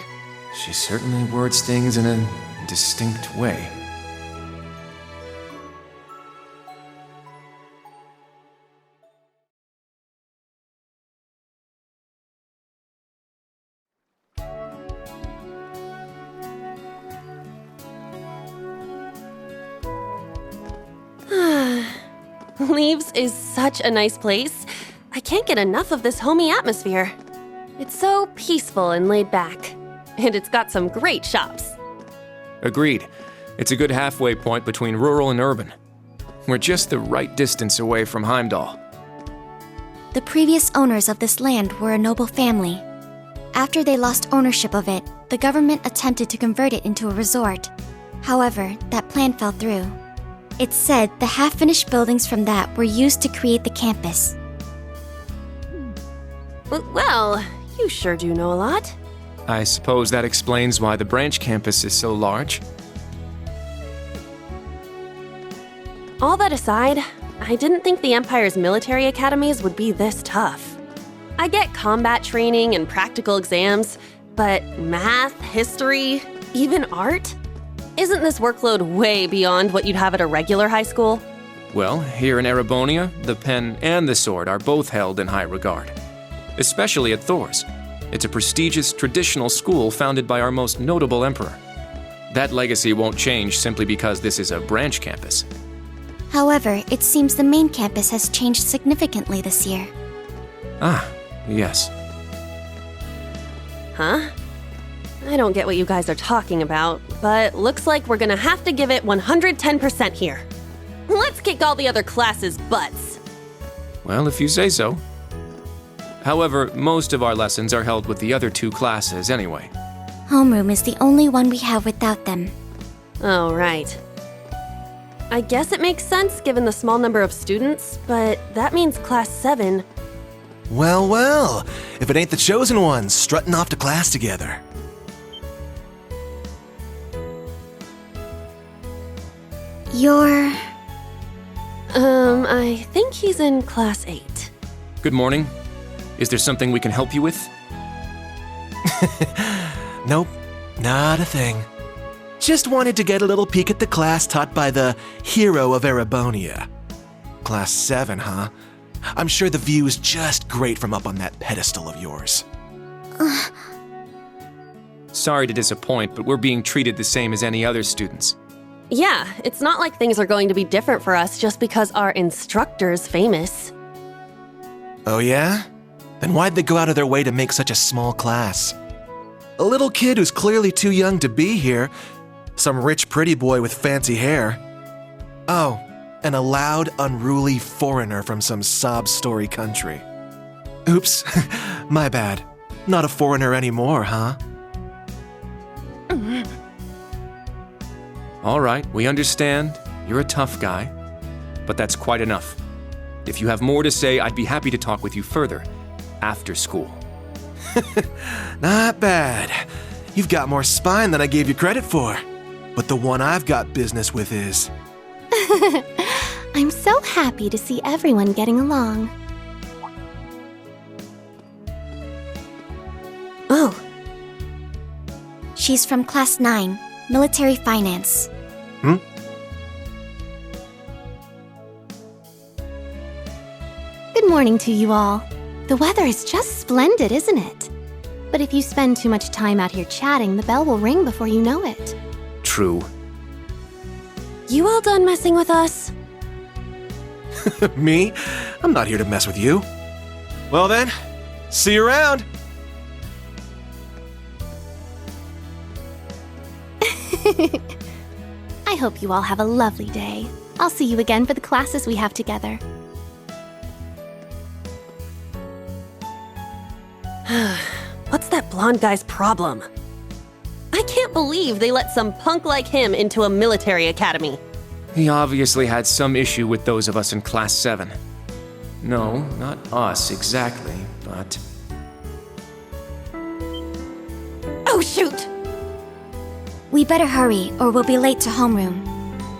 She certainly words things in a distinct way. Leaves is such a nice place. I can't get enough of this homey atmosphere. It's so peaceful and laid back. And it's got some great shops. Agreed. It's a good halfway point between rural and urban. We're just the right distance away from Heimdall. The previous owners of this land were a noble family. After they lost ownership of it, the government attempted to convert it into a resort. However, that plan fell through. It's said the half-finished buildings from that were used to create the campus. Well, you sure do know a lot. I suppose that explains why the branch campus is so large. All that aside, I didn't think the Empire's military academies would be this tough. I get combat training and practical exams, but math, history, even art? Isn't this workload way beyond what you'd have at a regular high school? Well, here in Erebonia, the pen and the sword are both held in high regard. Especially at Thor's. It's a prestigious, traditional school founded by our most notable emperor. That legacy won't change simply because this is a branch campus. However, it seems the main campus has changed significantly this year. Ah, yes. Huh? I don't get what you guys are talking about, but looks like we're gonna have to give it 110% here. Let's kick all the other classes' butts. Well, if you say so. However, most of our lessons are held with the other two classes anyway. Homeroom is the only one we have without them. Oh, right. I guess it makes sense given the small number of students, but that means Class 7. Well, well, if it ain't the chosen ones strutting off to class together. You're... I think he's in Class 8. Good morning. Is there something we can help you with? Nope, not a thing. Just wanted to get a little peek at the class taught by the hero of Erebonia. Class 7, huh? I'm sure the view is just great from up on that pedestal of yours. Sorry to disappoint, but we're being treated the same as any other students. Yeah, it's not like things are going to be different for us just because our instructor's famous. Oh yeah? Then why'd they go out of their way to make such a small class? A little kid who's clearly too young to be here. Some rich pretty boy with fancy hair. Oh, and a loud, unruly foreigner from some sob-story country. Oops, my bad. Not a foreigner anymore, huh? All right, we understand. You're a tough guy. But that's quite enough. If you have more to say, I'd be happy to talk with you further after school. Not bad. You've got more spine than I gave you credit for. But the one I've got business with is... I'm so happy to see everyone getting along. Oh. She's from Class 9, Military Finance. Good morning to you all. The weather is just splendid, isn't it? But if you spend too much time out here chatting, the bell will ring before you know it. True. You all done messing with us? Me? I'm not here to mess with you. Well then, see you around. I hope you all have a lovely day. I'll see you again for the classes we have together. What's that blonde guy's problem? I can't believe they let some punk like him into a military academy. He obviously had some issue with those of us in Class 7. No, not us exactly, but... Oh, shoot! We better hurry, or we'll be late to homeroom.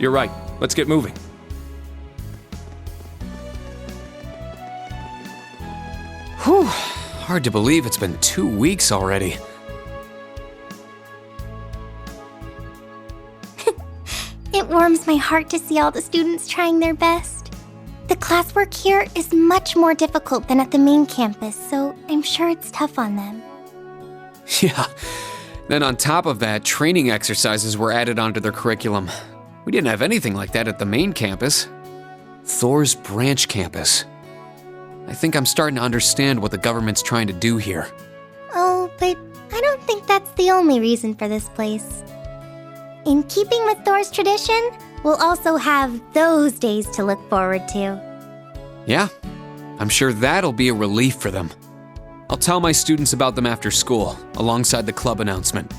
You're right. Let's get moving. Whew. Hard to believe it's been 2 weeks already. It warms my heart to see all the students trying their best. The classwork here is much more difficult than at the main campus, so I'm sure it's tough on them. Yeah. Then on top of that, training exercises were added onto their curriculum. We didn't have anything like that at the main campus. Thor's branch campus. I think I'm starting to understand what the government's trying to do here. Oh, but I don't think that's the only reason for this place. In keeping with Thor's tradition, we'll also have those days to look forward to. Yeah, I'm sure that'll be a relief for them. I'll tell my students about them after school, alongside the club announcement.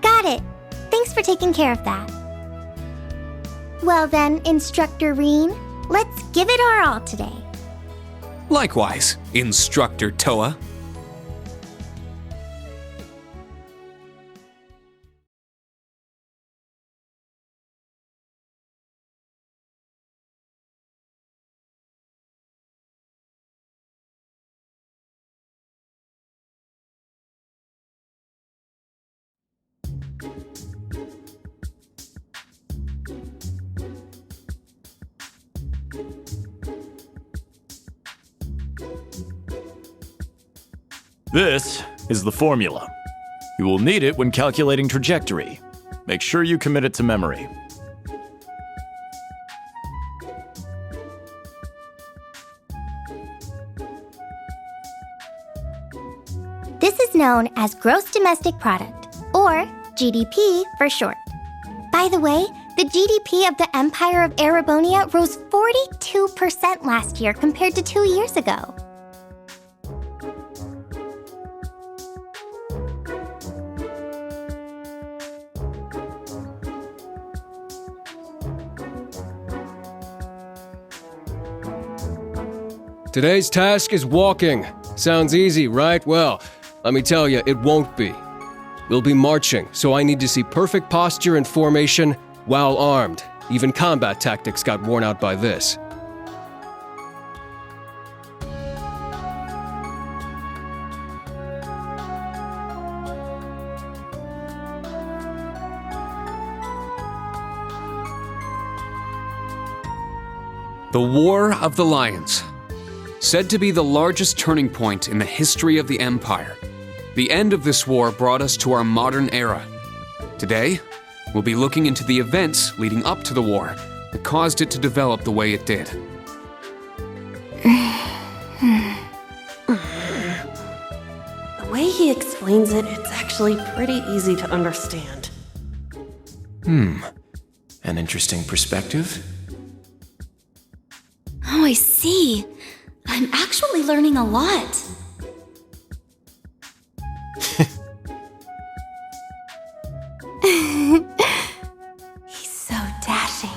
Got it. Thanks for taking care of that. Well then, Instructor Reen, let's give it our all today. Likewise, Instructor Toa. This is the formula. You will need it when calculating trajectory. Make sure you commit it to memory. This is known as Gross Domestic Product, or GDP for short. By the way, the GDP of the Empire of Erebonia rose 42% last year compared to 2 years ago. Today's task is walking. Sounds easy, right? Well, let me tell you, it won't be. We'll be marching, so I need to see perfect posture and formation while armed. Even combat tactics got worn out by this. The War of the Lions. Said to be the largest turning point in the history of the Empire. The end of this war brought us to our modern era. Today, we'll be looking into the events leading up to the war that caused it to develop the way it did. The way he explains it, it's actually pretty easy to understand. An interesting perspective. Oh, I see. I'm actually learning a lot. He's so dashing.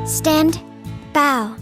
Stand, bow.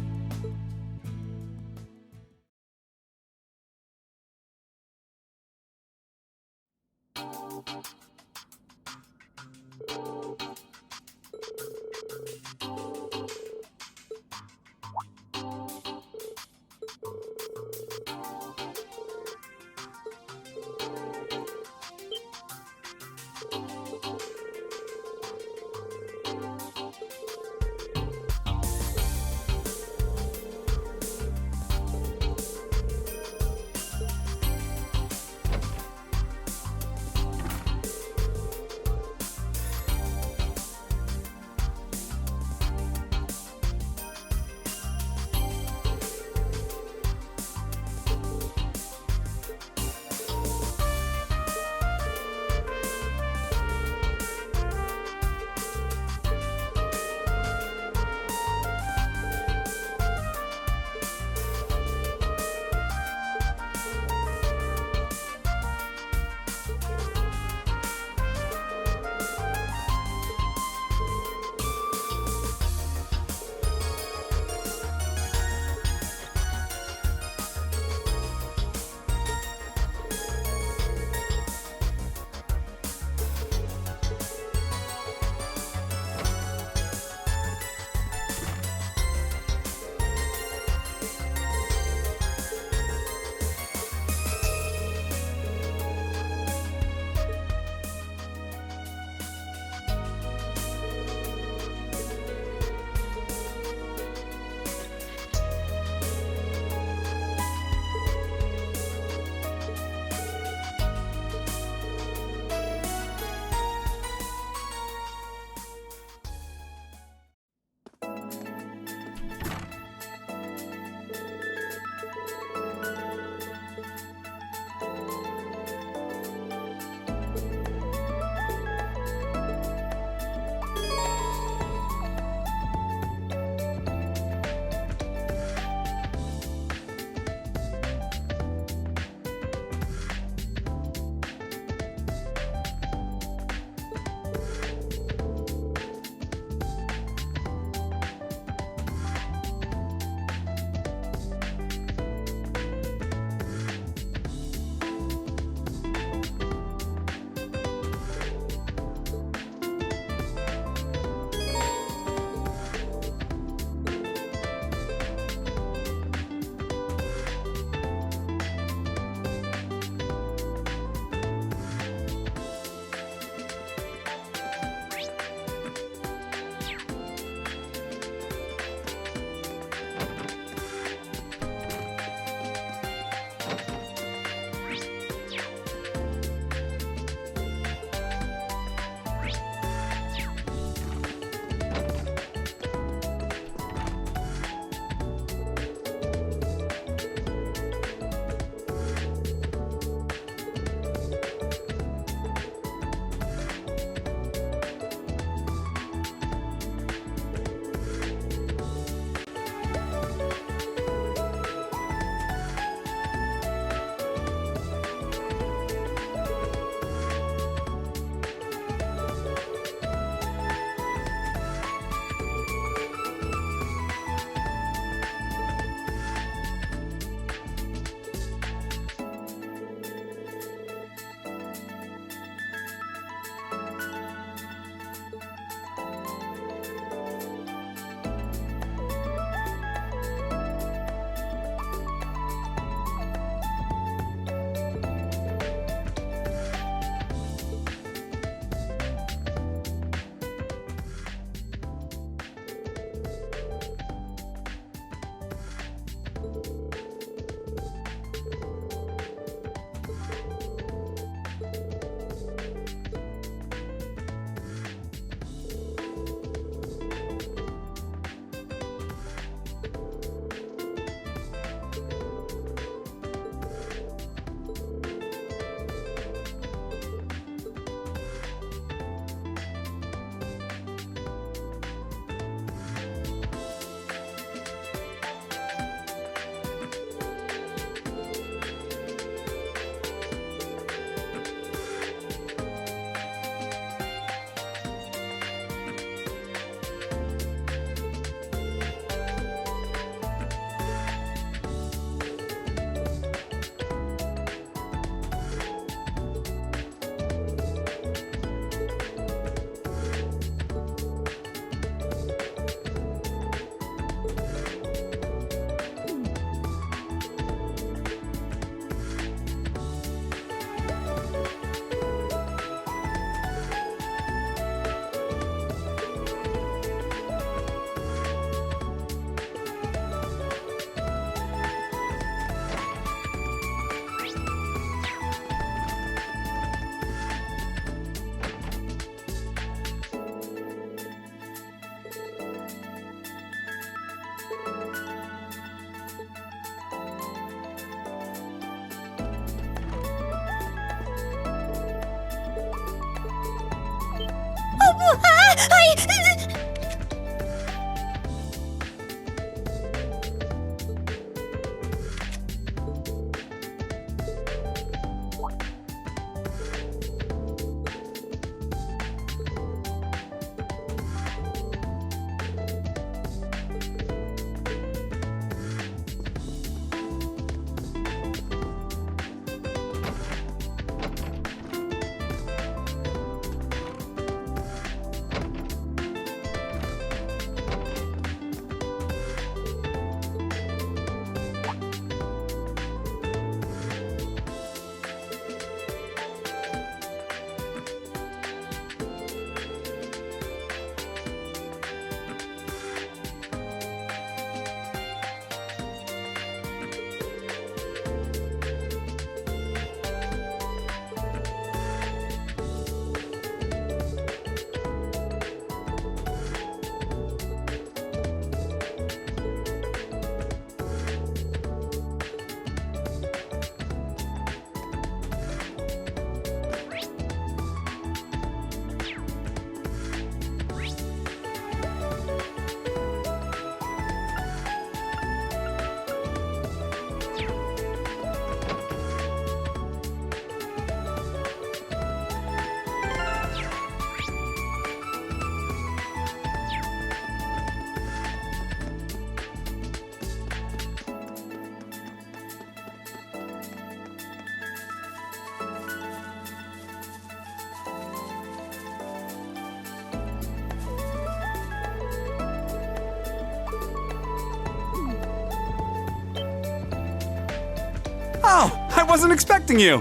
Oh, I wasn't expecting you.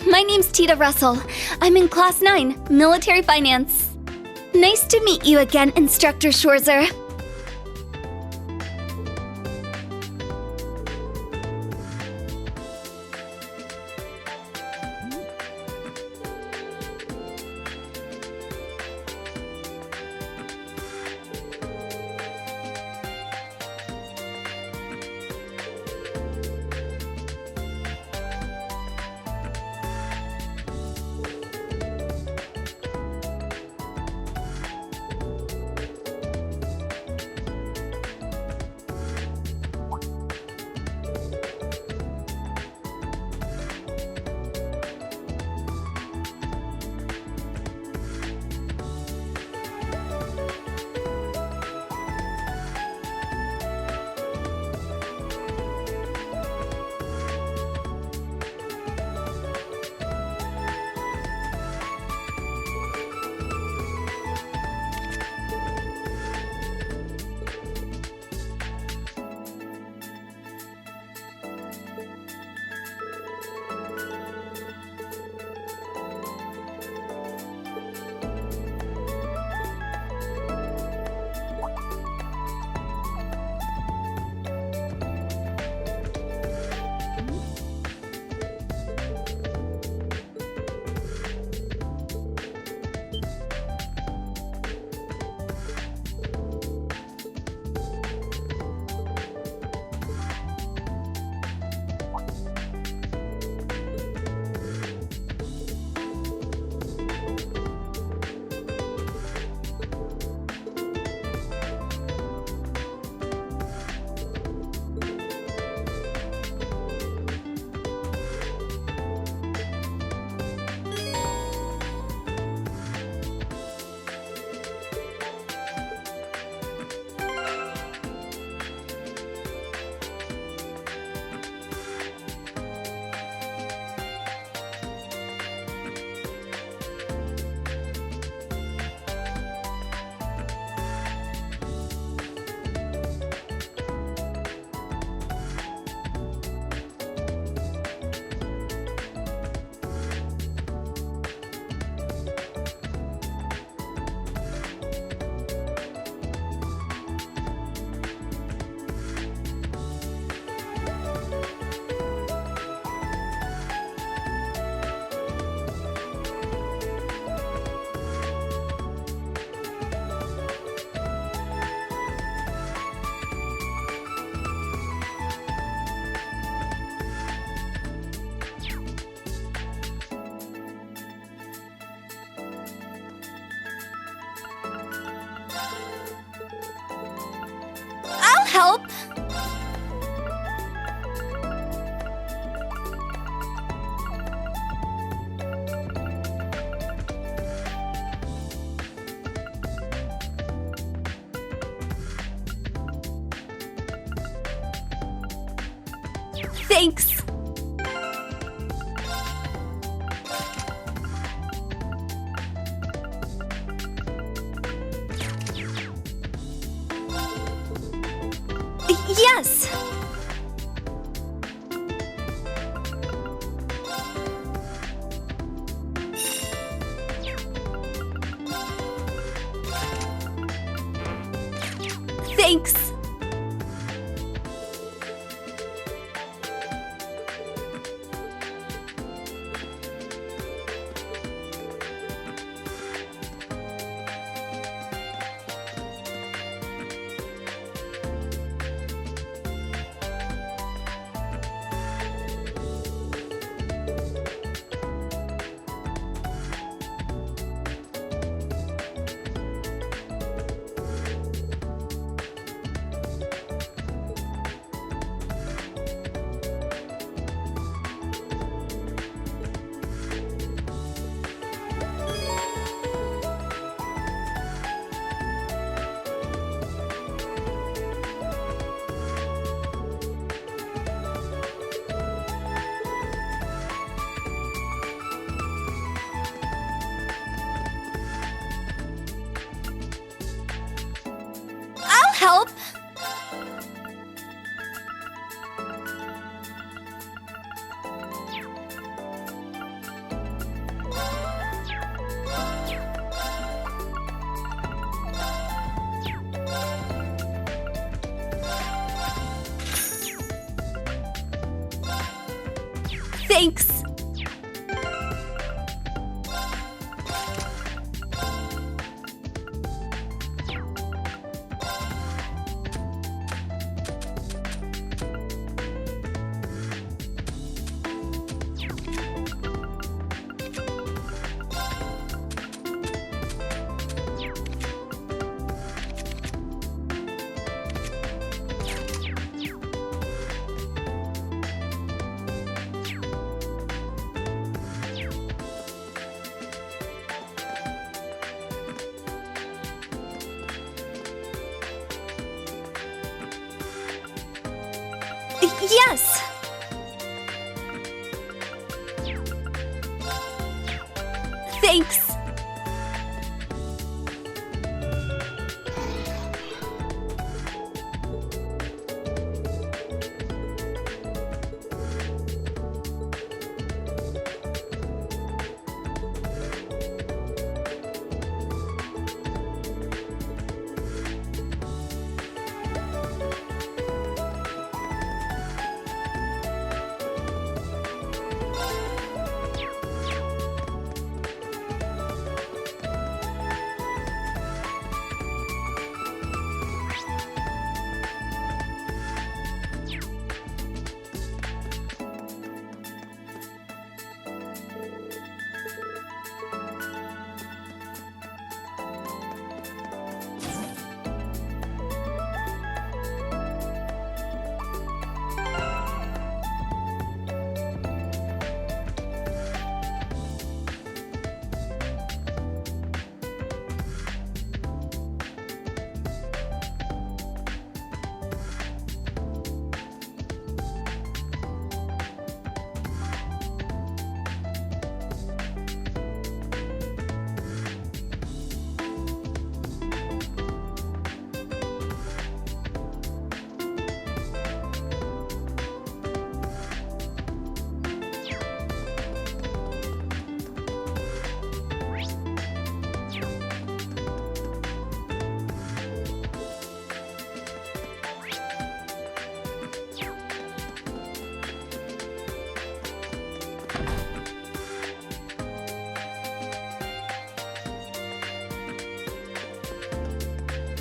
My name's Tita Russell. I'm in Class 9, Military Finance. Nice to meet you again, Instructor Schwarzer. help. Thanks. Yes. Thanks. I'll help. Thanks. Yes. Thanks.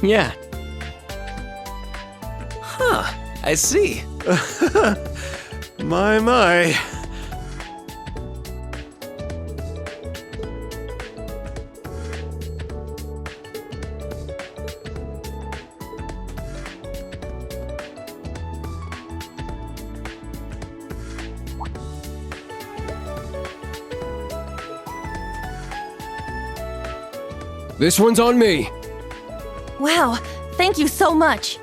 Yeah. Huh, I see. My. This one's on me. Wow, thank you so much.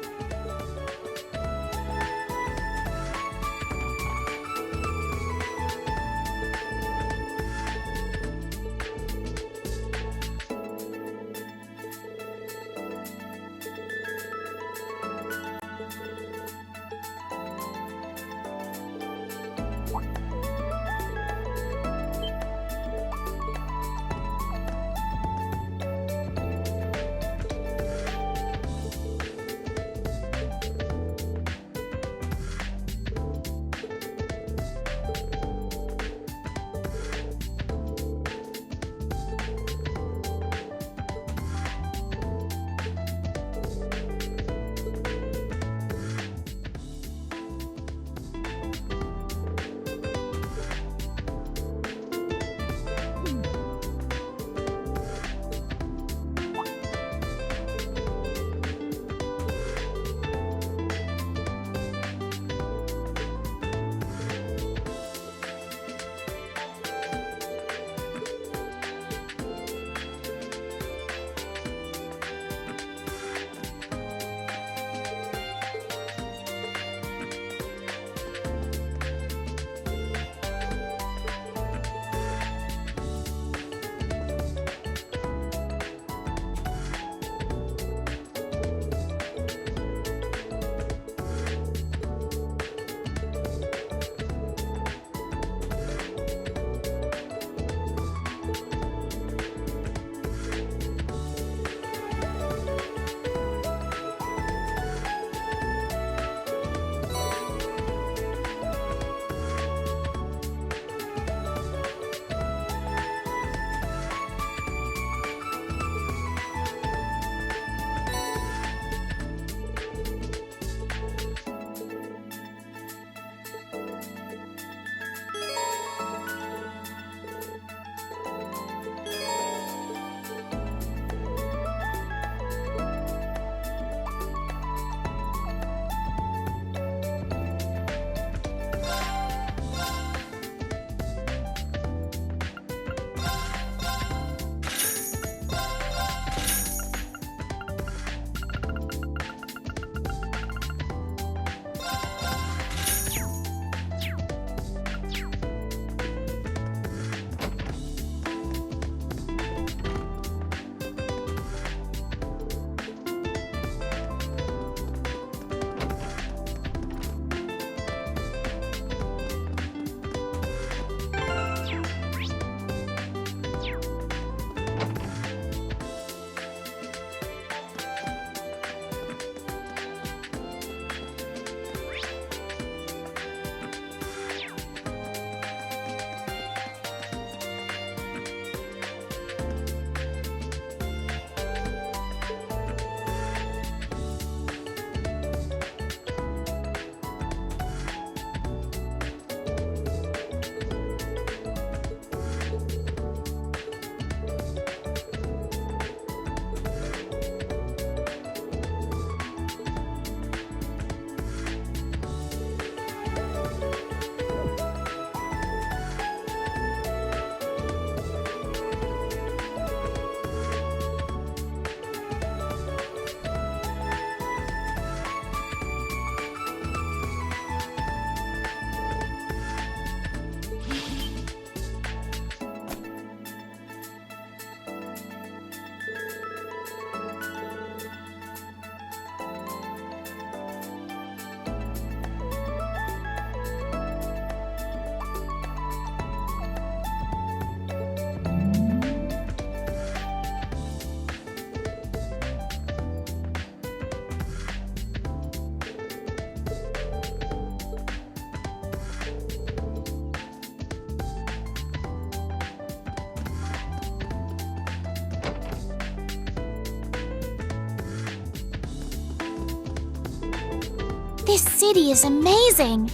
This city is amazing!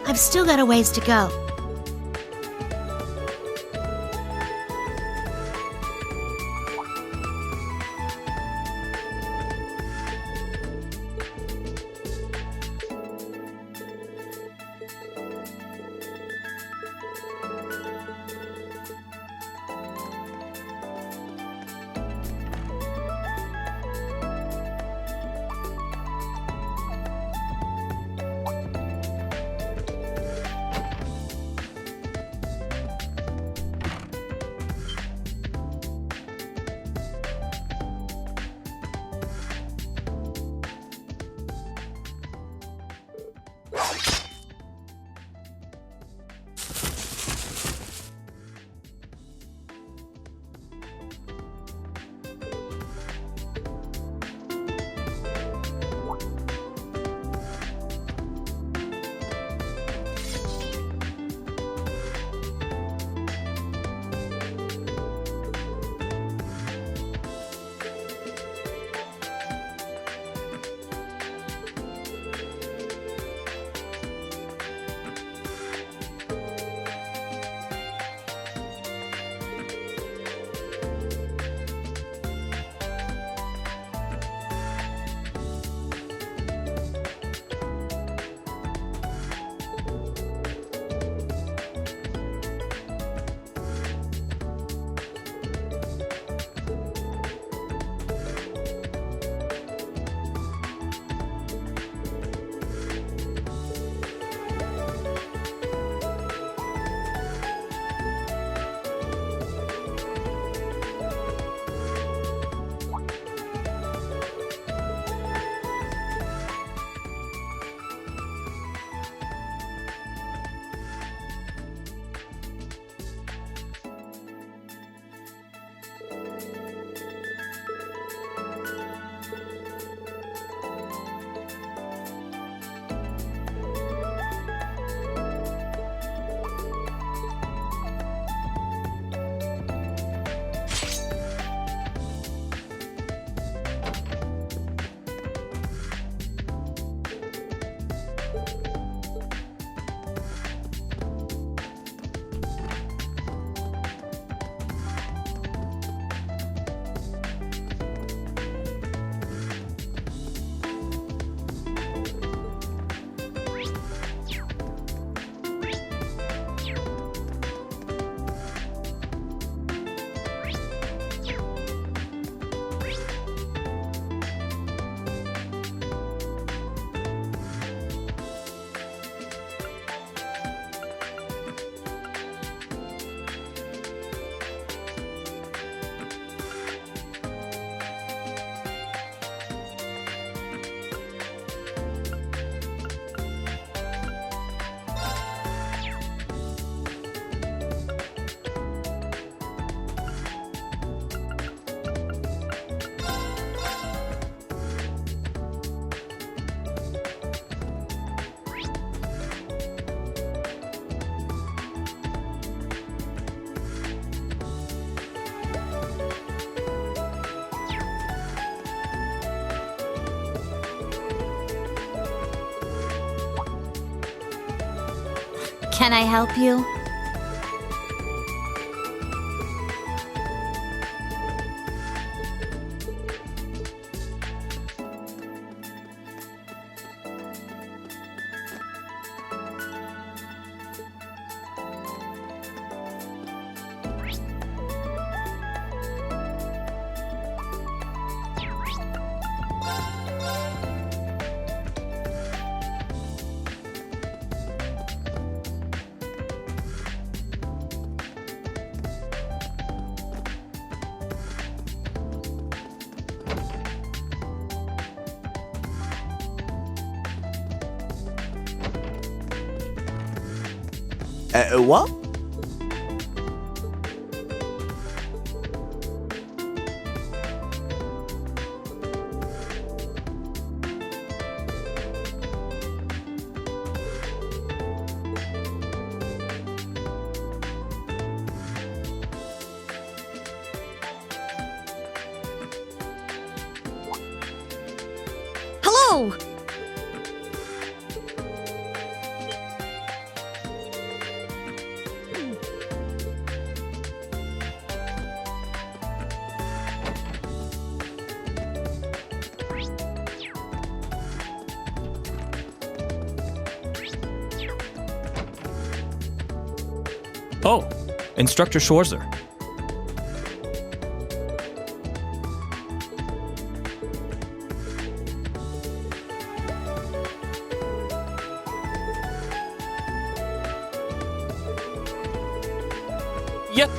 I've still got a ways to go. Can I help you? What? Hello! Oh, Instructor Schwarzer. Yep,